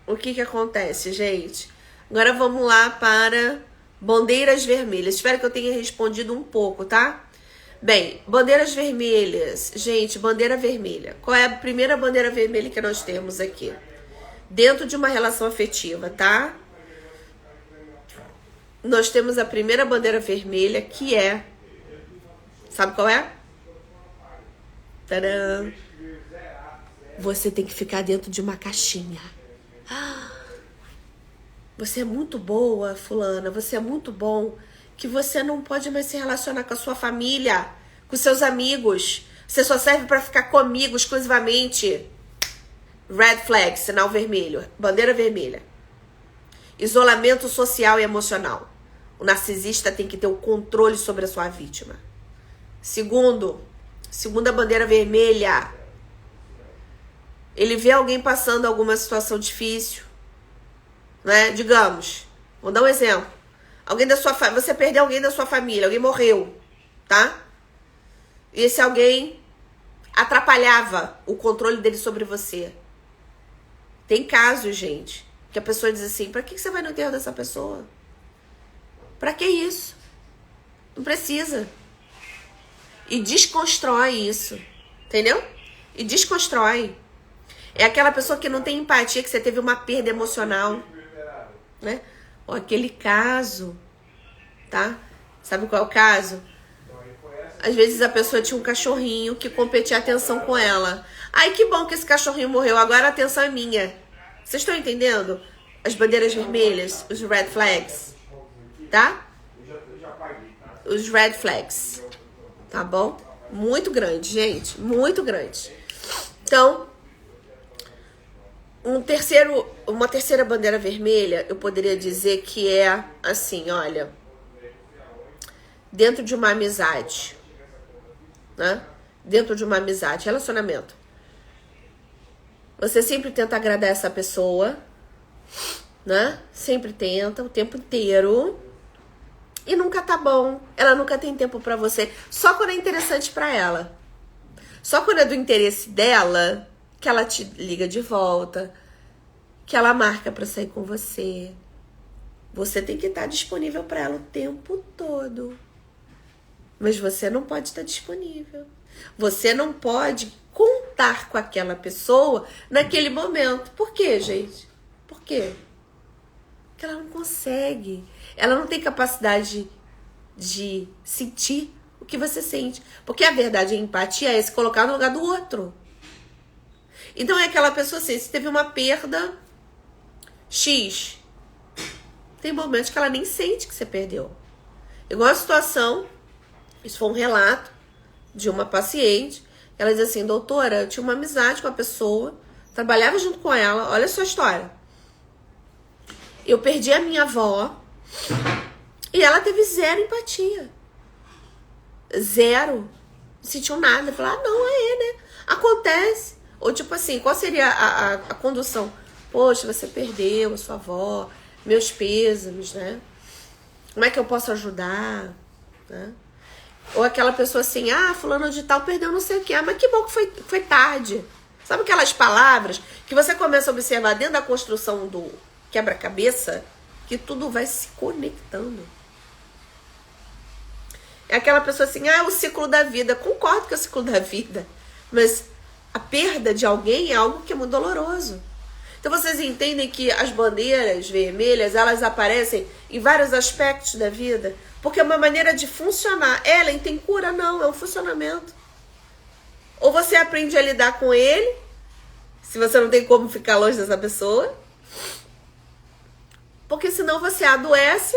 o que acontece, gente? Agora vamos lá para bandeiras vermelhas. Espero que eu tenha respondido um pouco, tá? Bem, bandeiras vermelhas. Gente, bandeira vermelha. Qual é a primeira bandeira vermelha que nós temos aqui? Dentro de uma relação afetiva, tá? Nós temos a primeira bandeira vermelha, que é... Sabe qual é? Tadã! Você tem que ficar dentro de uma caixinha. Você é muito boa, fulana, você é muito bom, que você não pode mais se relacionar com a sua família, com seus amigos. Você só serve para ficar comigo exclusivamente. Red flag, sinal vermelho, bandeira vermelha. Isolamento social e emocional. O narcisista tem que ter o controle sobre a sua vítima. Segunda bandeira vermelha. Ele vê alguém passando alguma situação difícil, né? Digamos, vou dar um exemplo. Alguém da sua você perdeu alguém da sua família, alguém morreu, tá? E esse alguém atrapalhava o controle dele sobre você. Tem casos, gente, que a pessoa diz assim, pra que você vai no enterro dessa pessoa? Pra que isso? Não precisa. E desconstrói isso, entendeu? E desconstrói. É aquela pessoa que não tem empatia, que você teve uma perda emocional, né? Ou aquele caso, tá? Sabe qual é o caso? Às vezes a pessoa tinha um cachorrinho que competia atenção com ela. Ai, que bom que esse cachorrinho morreu, agora a atenção é minha. Vocês estão entendendo? As bandeiras vermelhas, os red flags, tá? Os red flags, tá bom? Muito grande, gente, muito grande. Então, uma terceira bandeira vermelha, eu poderia dizer que é assim, olha, dentro de uma amizade, né? Dentro de uma amizade, relacionamento. Você sempre tenta agradar essa pessoa, né? Sempre tenta, o tempo inteiro. E nunca tá bom. Ela nunca tem tempo pra você. Só quando é interessante pra ela. Só quando é do interesse dela, que ela te liga de volta, que ela marca pra sair com você. Você tem que estar disponível pra ela o tempo todo. Mas você não pode estar disponível. Você não pode contar com aquela pessoa naquele momento. Por quê, gente? Por quê? Porque ela não consegue. Ela não tem capacidade de sentir o que você sente. Porque a verdade, a empatia é se colocar no lugar do outro. Então é aquela pessoa assim, se teve uma perda X, tem momentos que ela nem sente que você perdeu. Igual a situação, isso foi um relato de uma paciente. Ela diz assim, doutora, eu tinha uma amizade com a pessoa, trabalhava junto com ela, olha a sua história. Eu perdi a minha avó e ela teve zero empatia. Zero. Não sentiu nada. Falou, não, né? Acontece. Ou tipo assim, qual seria a condução? Poxa, você perdeu a sua avó, meus pêsames, né? Como é que eu posso ajudar? Né? Ou aquela pessoa assim, fulano de tal perdeu não sei o que. Mas que bom que foi tarde. Sabe aquelas palavras que você começa a observar dentro da construção do quebra-cabeça, que tudo vai se conectando. É aquela pessoa assim, o ciclo da vida. Concordo que é o ciclo da vida, mas a perda de alguém é algo que é muito doloroso. Então vocês entendem que as bandeiras vermelhas, elas aparecem em vários aspectos da vida, porque é uma maneira de funcionar. Ellen tem cura? Não, é um funcionamento. Ou você aprende a lidar com ele, se você não tem como ficar longe dessa pessoa, porque senão você adoece,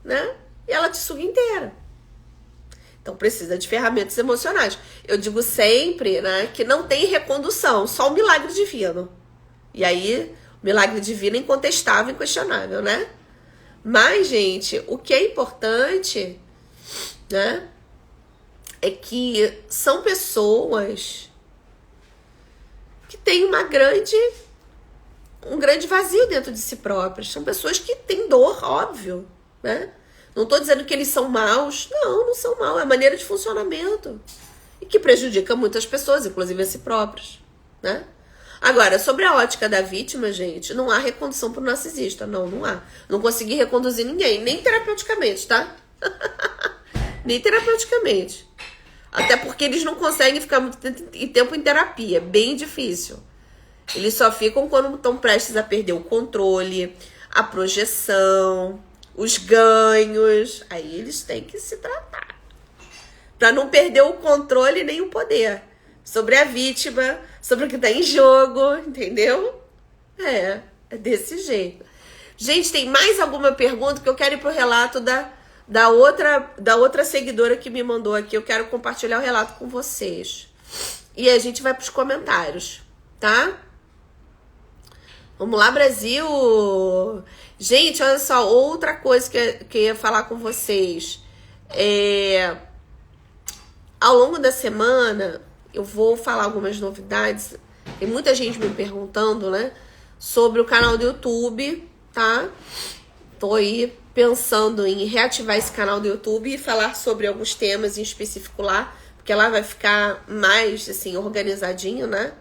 né? E ela te suga inteira. Então precisa de ferramentas emocionais. Eu digo sempre, né, que não tem recondução, só o milagre divino. E aí, o milagre divino é incontestável, inquestionável, né? Mas, gente, o que é importante, né, é que são pessoas que têm um grande vazio dentro de si próprias. São pessoas que têm dor, óbvio, né? Não tô dizendo que eles são maus. Não, não são maus. É a maneira de funcionamento. E que prejudica muitas pessoas, inclusive a si próprias, né? Agora, sobre a ótica da vítima, gente, não há recondução pro narcisista. Não há. Não consegui reconduzir ninguém. Nem terapeuticamente, tá? Nem terapeuticamente. Até porque eles não conseguem ficar muito tempo em terapia. É bem difícil. Eles só ficam quando estão prestes a perder o controle, a projeção, os ganhos. Aí eles têm que se tratar. Pra não perder o controle nem o poder. Sobre a vítima, sobre o que tá em jogo, entendeu? É desse jeito. Gente, tem mais alguma pergunta que eu quero ir pro relato da outra seguidora que me mandou aqui. Eu quero compartilhar o relato com vocês. E a gente vai pros comentários, tá? Vamos lá, Brasil! Gente, olha só, outra coisa que eu ia falar com vocês. Ao longo da semana, eu vou falar algumas novidades. Tem muita gente me perguntando, né? Sobre o canal do YouTube, tá? Tô aí pensando em reativar esse canal do YouTube e falar sobre alguns temas em específico lá. Porque lá vai ficar mais, assim, organizadinho, né?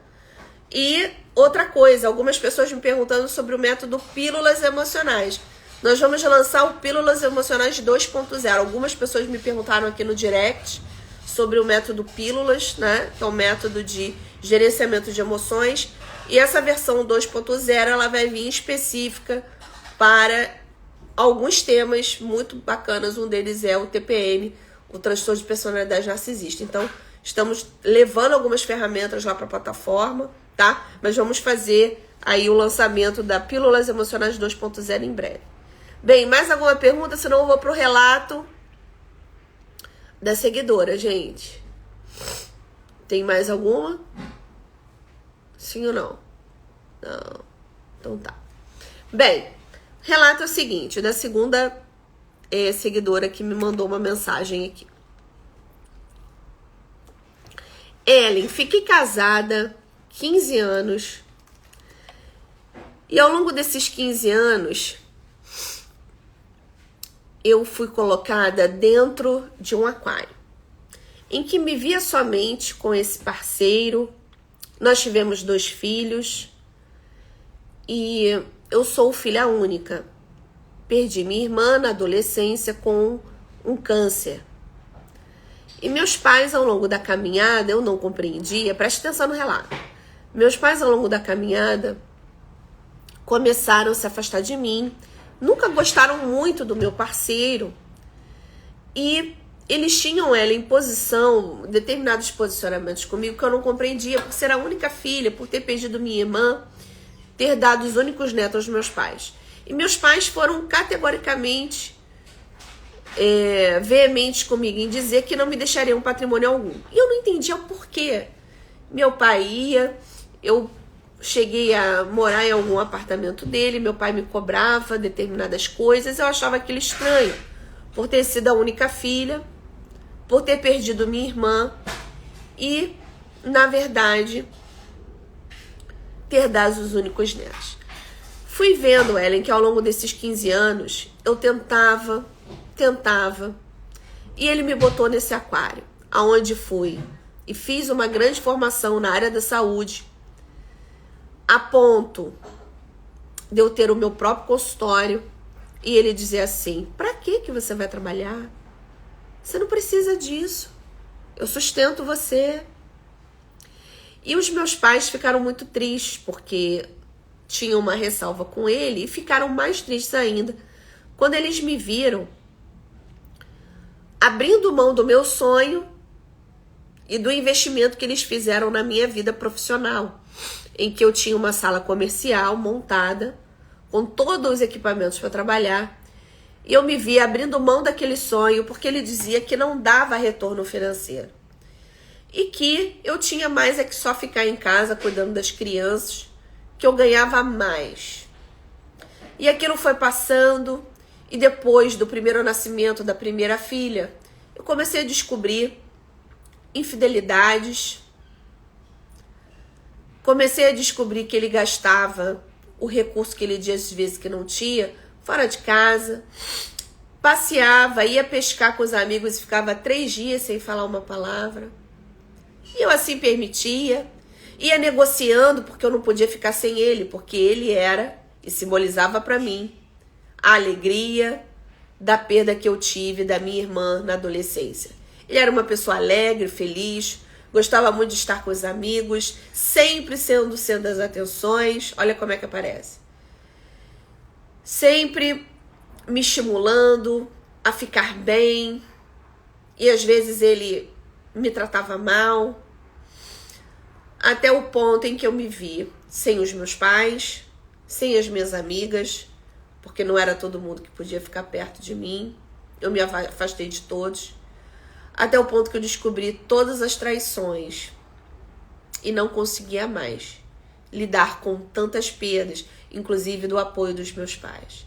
E outra coisa, algumas pessoas me perguntando sobre o método Pílulas Emocionais. Nós vamos lançar o Pílulas Emocionais 2.0. Algumas pessoas me perguntaram aqui no direct sobre o método Pílulas, né? Que é um método de gerenciamento de emoções. E essa versão 2.0, ela vai vir específica para alguns temas muito bacanas. Um deles é o TPM, o transtorno de personalidade narcisista. Então, estamos levando algumas ferramentas lá para a plataforma, tá? Mas vamos fazer aí o lançamento da Pílulas Emocionais 2.0 em breve. Bem, mais alguma pergunta? Senão eu vou pro relato da seguidora, gente. Tem mais alguma? Sim ou não? Não. Então tá. Bem, relato é o seguinte, da segunda seguidora que me mandou uma mensagem aqui. Ellen, fiquei casada 15 anos. E ao longo desses 15 anos, eu fui colocada dentro de um aquário, em que me via somente com esse parceiro. Nós tivemos 2 filhos e eu sou filha única. Perdi minha irmã na adolescência com um câncer. E meus pais, ao longo da caminhada, eu não compreendia, preste atenção no relato. Meus pais, ao longo da caminhada, começaram a se afastar de mim. Nunca gostaram muito do meu parceiro. E eles tinham ela em posição, determinados posicionamentos comigo que eu não compreendia, por ser a única filha, por ter perdido minha irmã, ter dado os únicos netos aos meus pais. E meus pais foram categoricamente veementes comigo em dizer que não me deixariam patrimônio algum. E eu não entendia o porquê. Meu pai ia, eu cheguei a morar em algum apartamento dele, meu pai me cobrava determinadas coisas, eu achava aquilo estranho, por ter sido a única filha, por ter perdido minha irmã e, na verdade, ter dado os únicos netos. Fui vendo, Ellen, que ao longo desses 15 anos, eu tentava, e ele me botou nesse aquário, aonde fui e fiz uma grande formação na área da saúde, a ponto de eu ter o meu próprio consultório e ele dizer assim: pra que você vai trabalhar? Você não precisa disso. Eu sustento você. E os meus pais ficaram muito tristes porque tinham uma ressalva com ele e ficaram mais tristes ainda quando eles me viram abrindo mão do meu sonho e do investimento que eles fizeram na minha vida profissional, em que eu tinha uma sala comercial montada, com todos os equipamentos para trabalhar, e eu me via abrindo mão daquele sonho, porque ele dizia que não dava retorno financeiro. E que eu tinha mais é que só ficar em casa cuidando das crianças, que eu ganhava mais. E aquilo foi passando, e depois do primeiro nascimento da primeira filha, eu comecei a descobrir infidelidades. Comecei a descobrir que ele gastava o recurso que ele dizia às vezes que não tinha, fora de casa. Passeava, ia pescar com os amigos e ficava 3 dias sem falar uma palavra. E eu assim permitia. Ia negociando, porque eu não podia ficar sem ele, porque ele era e simbolizava para mim a alegria da perda que eu tive da minha irmã na adolescência. Ele era uma pessoa alegre, feliz, gostava muito de estar com os amigos, sempre sendo o centro das atenções. Olha como é que aparece. Sempre me estimulando a ficar bem. E às vezes ele me tratava mal. Até o ponto em que eu me vi sem os meus pais, sem as minhas amigas, porque não era todo mundo que podia ficar perto de mim. Eu me afastei de todos. Até o ponto que eu descobri todas as traições e não conseguia mais lidar com tantas perdas, inclusive do apoio dos meus pais.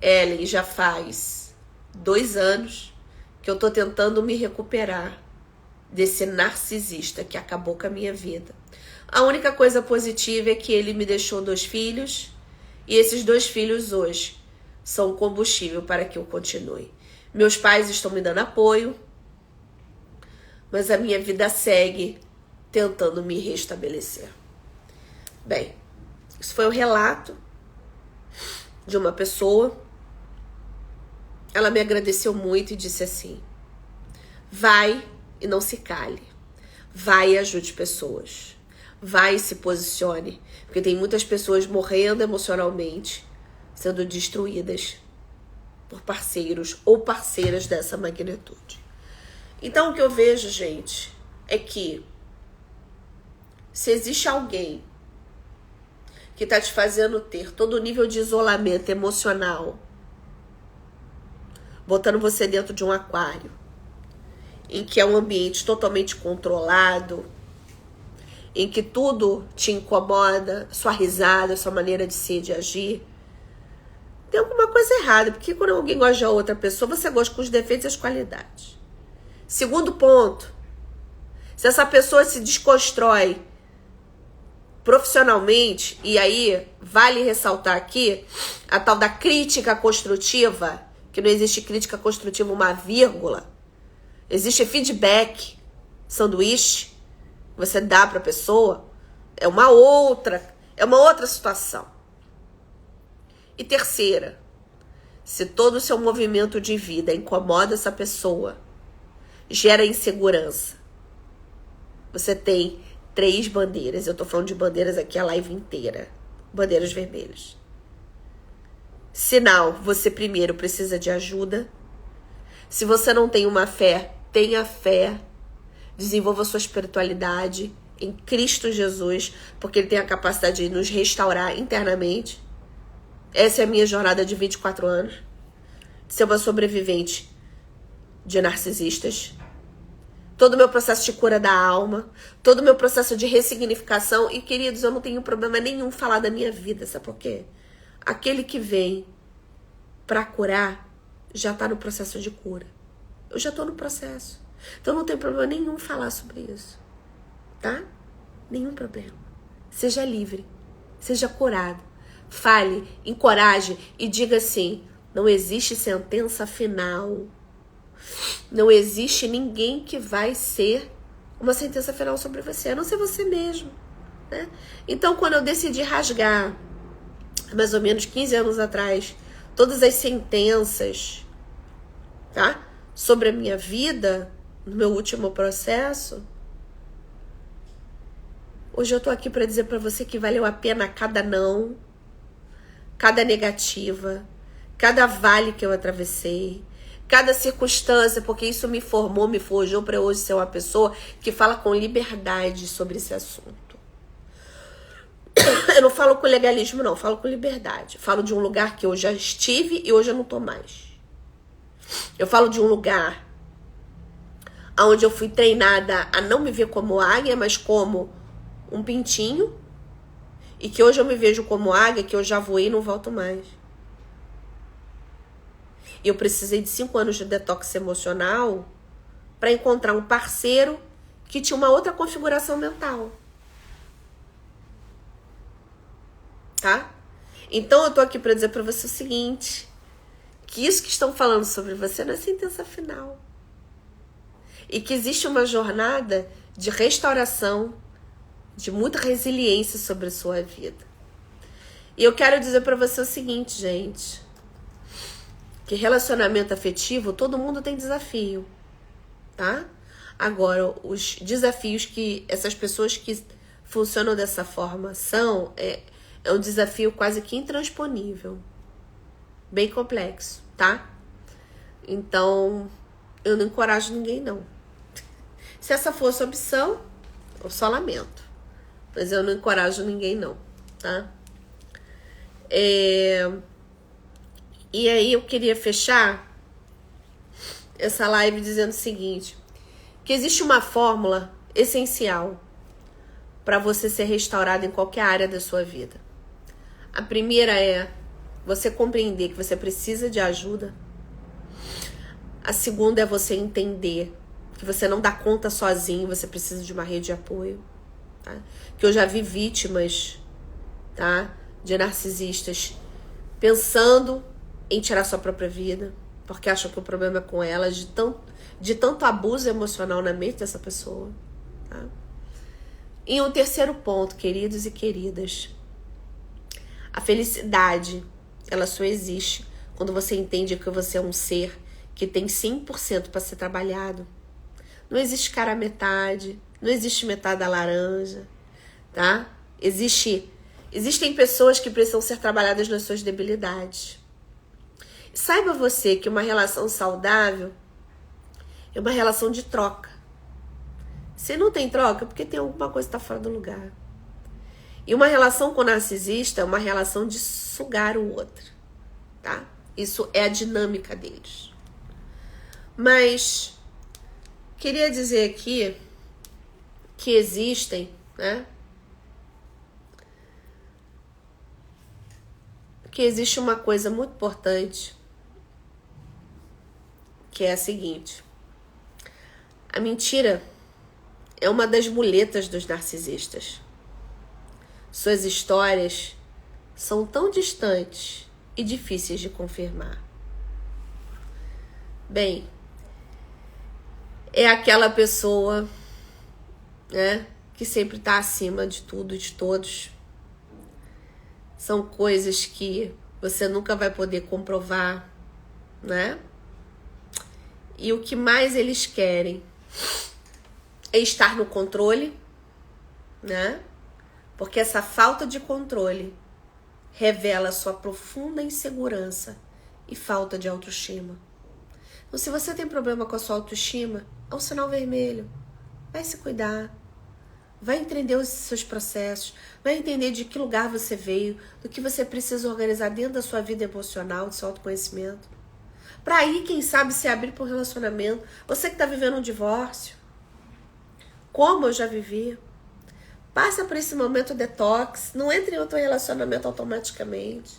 Ellen, já faz 2 anos que eu tô tentando me recuperar desse narcisista que acabou com a minha vida. A única coisa positiva é que ele me deixou 2 filhos, e esses 2 filhos hoje são combustível para que eu continue. Meus pais estão me dando apoio, mas a minha vida segue tentando me restabelecer. Bem, isso foi o relato de uma pessoa. Ela me agradeceu muito e disse assim: vai e não se cale. Vai e ajude pessoas. Vai e se posicione. Porque tem muitas pessoas morrendo emocionalmente, sendo destruídas por parceiros ou parceiras dessa magnitude. Então o que eu vejo, gente, é que se existe alguém que está te fazendo ter todo o nível de isolamento emocional, botando você dentro de um aquário, em que é um ambiente totalmente controlado, em que tudo te incomoda, sua risada, sua maneira de ser, de agir, tem alguma coisa errada, porque quando alguém gosta de outra pessoa, você gosta com os defeitos e as qualidades. Segundo ponto, se essa pessoa se desconstrói profissionalmente, e aí vale ressaltar aqui a tal da crítica construtiva, que não existe crítica construtiva uma vírgula, existe feedback, sanduíche, você dá para a pessoa, é uma outra situação. E terceira, se todo o seu movimento de vida incomoda essa pessoa, gera insegurança, você tem 3 bandeiras. Eu tô falando de bandeiras aqui a live inteira. Bandeiras vermelhas. Sinal, você primeiro precisa de ajuda. Se você não tem uma fé, tenha fé. Desenvolva sua espiritualidade em Cristo Jesus, porque Ele tem a capacidade de nos restaurar internamente. Essa é a minha jornada de 24 anos. De ser uma sobrevivente de narcisistas. Todo o meu processo de cura da alma, todo o meu processo de ressignificação. E, queridos, eu não tenho problema nenhum falar da minha vida, sabe por quê? Aquele que vem para curar já está no processo de cura. Eu já estou no processo. Então não tem problema nenhum falar sobre isso, tá? Nenhum problema. Seja livre, seja curado. Fale, encoraje e diga assim: não existe sentença final. Não existe ninguém que vai ser uma sentença final sobre você, a não ser você mesmo, né? Então, quando eu decidi rasgar, mais ou menos 15 anos atrás, todas as sentenças, tá? Sobre a minha vida, no meu último processo, hoje eu tô aqui para dizer para você que valeu a pena cada não, cada negativa, cada vale que eu atravessei, cada circunstância, porque isso me formou, me forjou para hoje ser uma pessoa que fala com liberdade sobre esse assunto. Eu não falo com legalismo, não, falo com liberdade. Falo de um lugar que eu já estive e hoje eu não tô mais. Eu falo de um lugar onde eu fui treinada a não me ver como águia, mas como um pintinho. E que hoje eu me vejo como águia, que eu já voei e não volto mais. E eu precisei de 5 anos de detox emocional para encontrar um parceiro que tinha uma outra configuração mental. Tá? Então eu tô aqui para dizer para você o seguinte, que isso que estão falando sobre você não é sentença final. E que existe uma jornada de restauração, de muita resiliência sobre a sua vida. E eu quero dizer para você o seguinte, gente, que relacionamento afetivo, todo mundo tem desafio, tá? Agora, os desafios que essas pessoas que funcionam dessa forma é um desafio quase que intransponível, bem complexo, tá? Então, eu não encorajo ninguém, não. Se essa fosse a opção, eu só lamento. Mas eu não encorajo ninguém, não, tá? E aí eu queria fechar essa live dizendo o seguinte, que existe uma fórmula essencial para você ser restaurado em qualquer área da sua vida. A primeira é você compreender que você precisa de ajuda. A segunda é você entender que você não dá conta sozinho, você precisa de uma rede de apoio. Tá? Que eu já vi vítimas, tá, de narcisistas pensando em tirar sua própria vida, porque acham que o problema é com elas, de tanto abuso emocional na mente dessa pessoa. Tá? E um terceiro ponto, queridos e queridas, a felicidade, ela só existe quando você entende que você é um ser que tem 100% para ser trabalhado. Não existe cara metade, não existe metade da laranja, tá? Existem pessoas que precisam ser trabalhadas nas suas debilidades. Saiba você que uma relação saudável é uma relação de troca. Se não tem troca, é porque tem alguma coisa que está fora do lugar. E uma relação com o narcisista é uma relação de sugar o outro, tá? Isso é a dinâmica deles. Mas queria dizer aqui que existem, né? Que existe uma coisa muito importante, que é a seguinte: a mentira é uma das muletas dos narcisistas. Suas histórias são tão distantes e difíceis de confirmar. Bem, é aquela pessoa, né, que sempre está acima de tudo e de todos. São coisas que você nunca vai poder comprovar, né? E o que mais eles querem é estar no controle, né? Porque essa falta de controle revela sua profunda insegurança e falta de autoestima. Então, se você tem problema com a sua autoestima, é um sinal vermelho. Vai se cuidar. Vai entender os seus processos. Vai entender de que lugar você veio, do que você precisa organizar dentro da sua vida emocional, do seu autoconhecimento. Para aí, quem sabe, se abrir para um relacionamento. Você que está vivendo um divórcio, como eu já vivi, passa por esse momento detox, não entre em outro relacionamento automaticamente.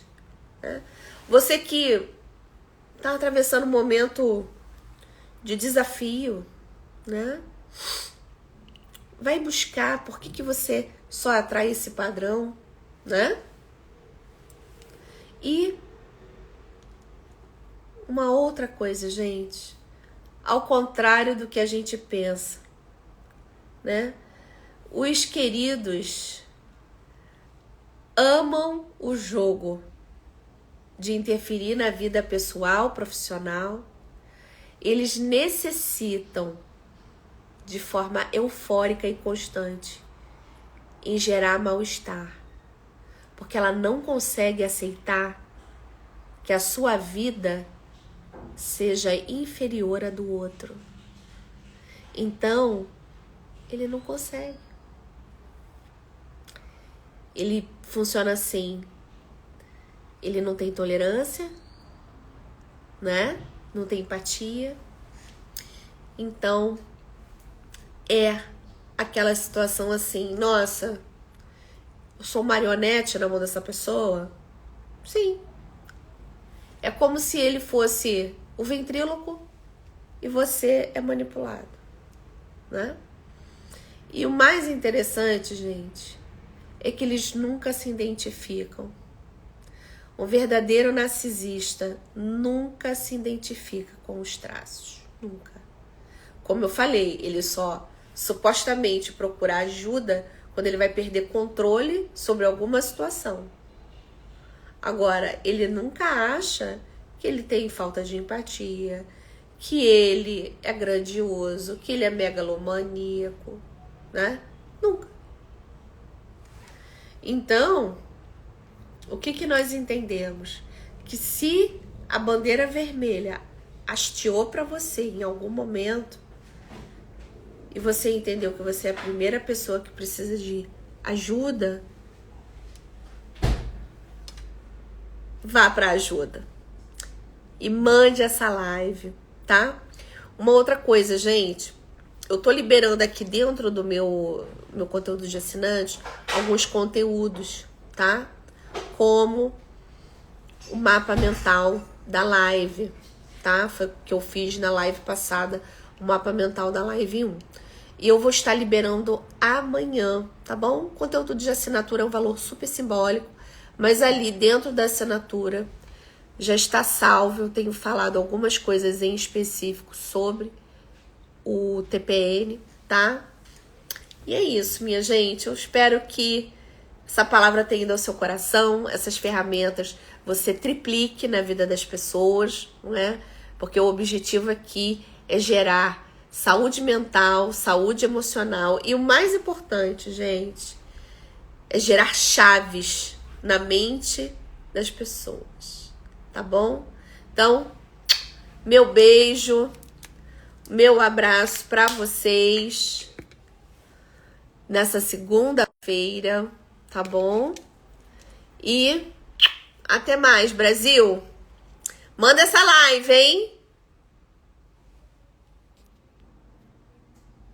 Né? Você que está atravessando um momento de desafio, né? Vai buscar por que você só atrai esse padrão, né? E uma outra coisa, gente, ao contrário do que a gente pensa, né? Os queridos amam o jogo de interferir na vida pessoal, profissional. Eles necessitam de forma eufórica e constante em gerar mal-estar, porque ela não consegue aceitar que a sua vida seja inferior à do outro. Então, ele não consegue. Ele funciona assim. Ele não tem tolerância, né? Não tem empatia. Então, é aquela situação assim, nossa, eu sou marionete na mão dessa pessoa? Sim. É como se ele fosse o ventríloco e você é manipulado, né? E o mais interessante, gente, é que eles nunca se identificam. O verdadeiro narcisista nunca se identifica com os traços. Nunca. Como eu falei, ele só supostamente procura ajuda quando ele vai perder controle sobre alguma situação. Agora, ele nunca acha que ele tem falta de empatia, que ele é grandioso, que ele é megalomaníaco, né? Nunca. Então, o que nós entendemos? Que se a bandeira vermelha hasteou para você em algum momento e você entendeu que você é a primeira pessoa que precisa de ajuda, vá para ajuda e mande essa live, tá? Uma outra coisa, gente, eu tô liberando aqui dentro do meu conteúdo de assinante alguns conteúdos, tá? Como o mapa mental da live, tá? Foi o que eu fiz na live passada, o mapa mental da live 1. E eu vou estar liberando amanhã, tá bom? O conteúdo de assinatura é um valor super simbólico, mas ali dentro da assinatura já está salvo. Eu tenho falado algumas coisas em específico sobre o TPN, tá? E é isso, minha gente. Eu espero que essa palavra tenha ido ao seu coração, essas ferramentas você triplique na vida das pessoas, não é? Porque o objetivo aqui é gerar saúde mental, saúde emocional e o mais importante, gente, é gerar chaves na mente das pessoas, tá bom? Então, meu beijo, meu abraço para vocês nessa segunda-feira, tá bom? E até mais, Brasil! Manda essa live, hein?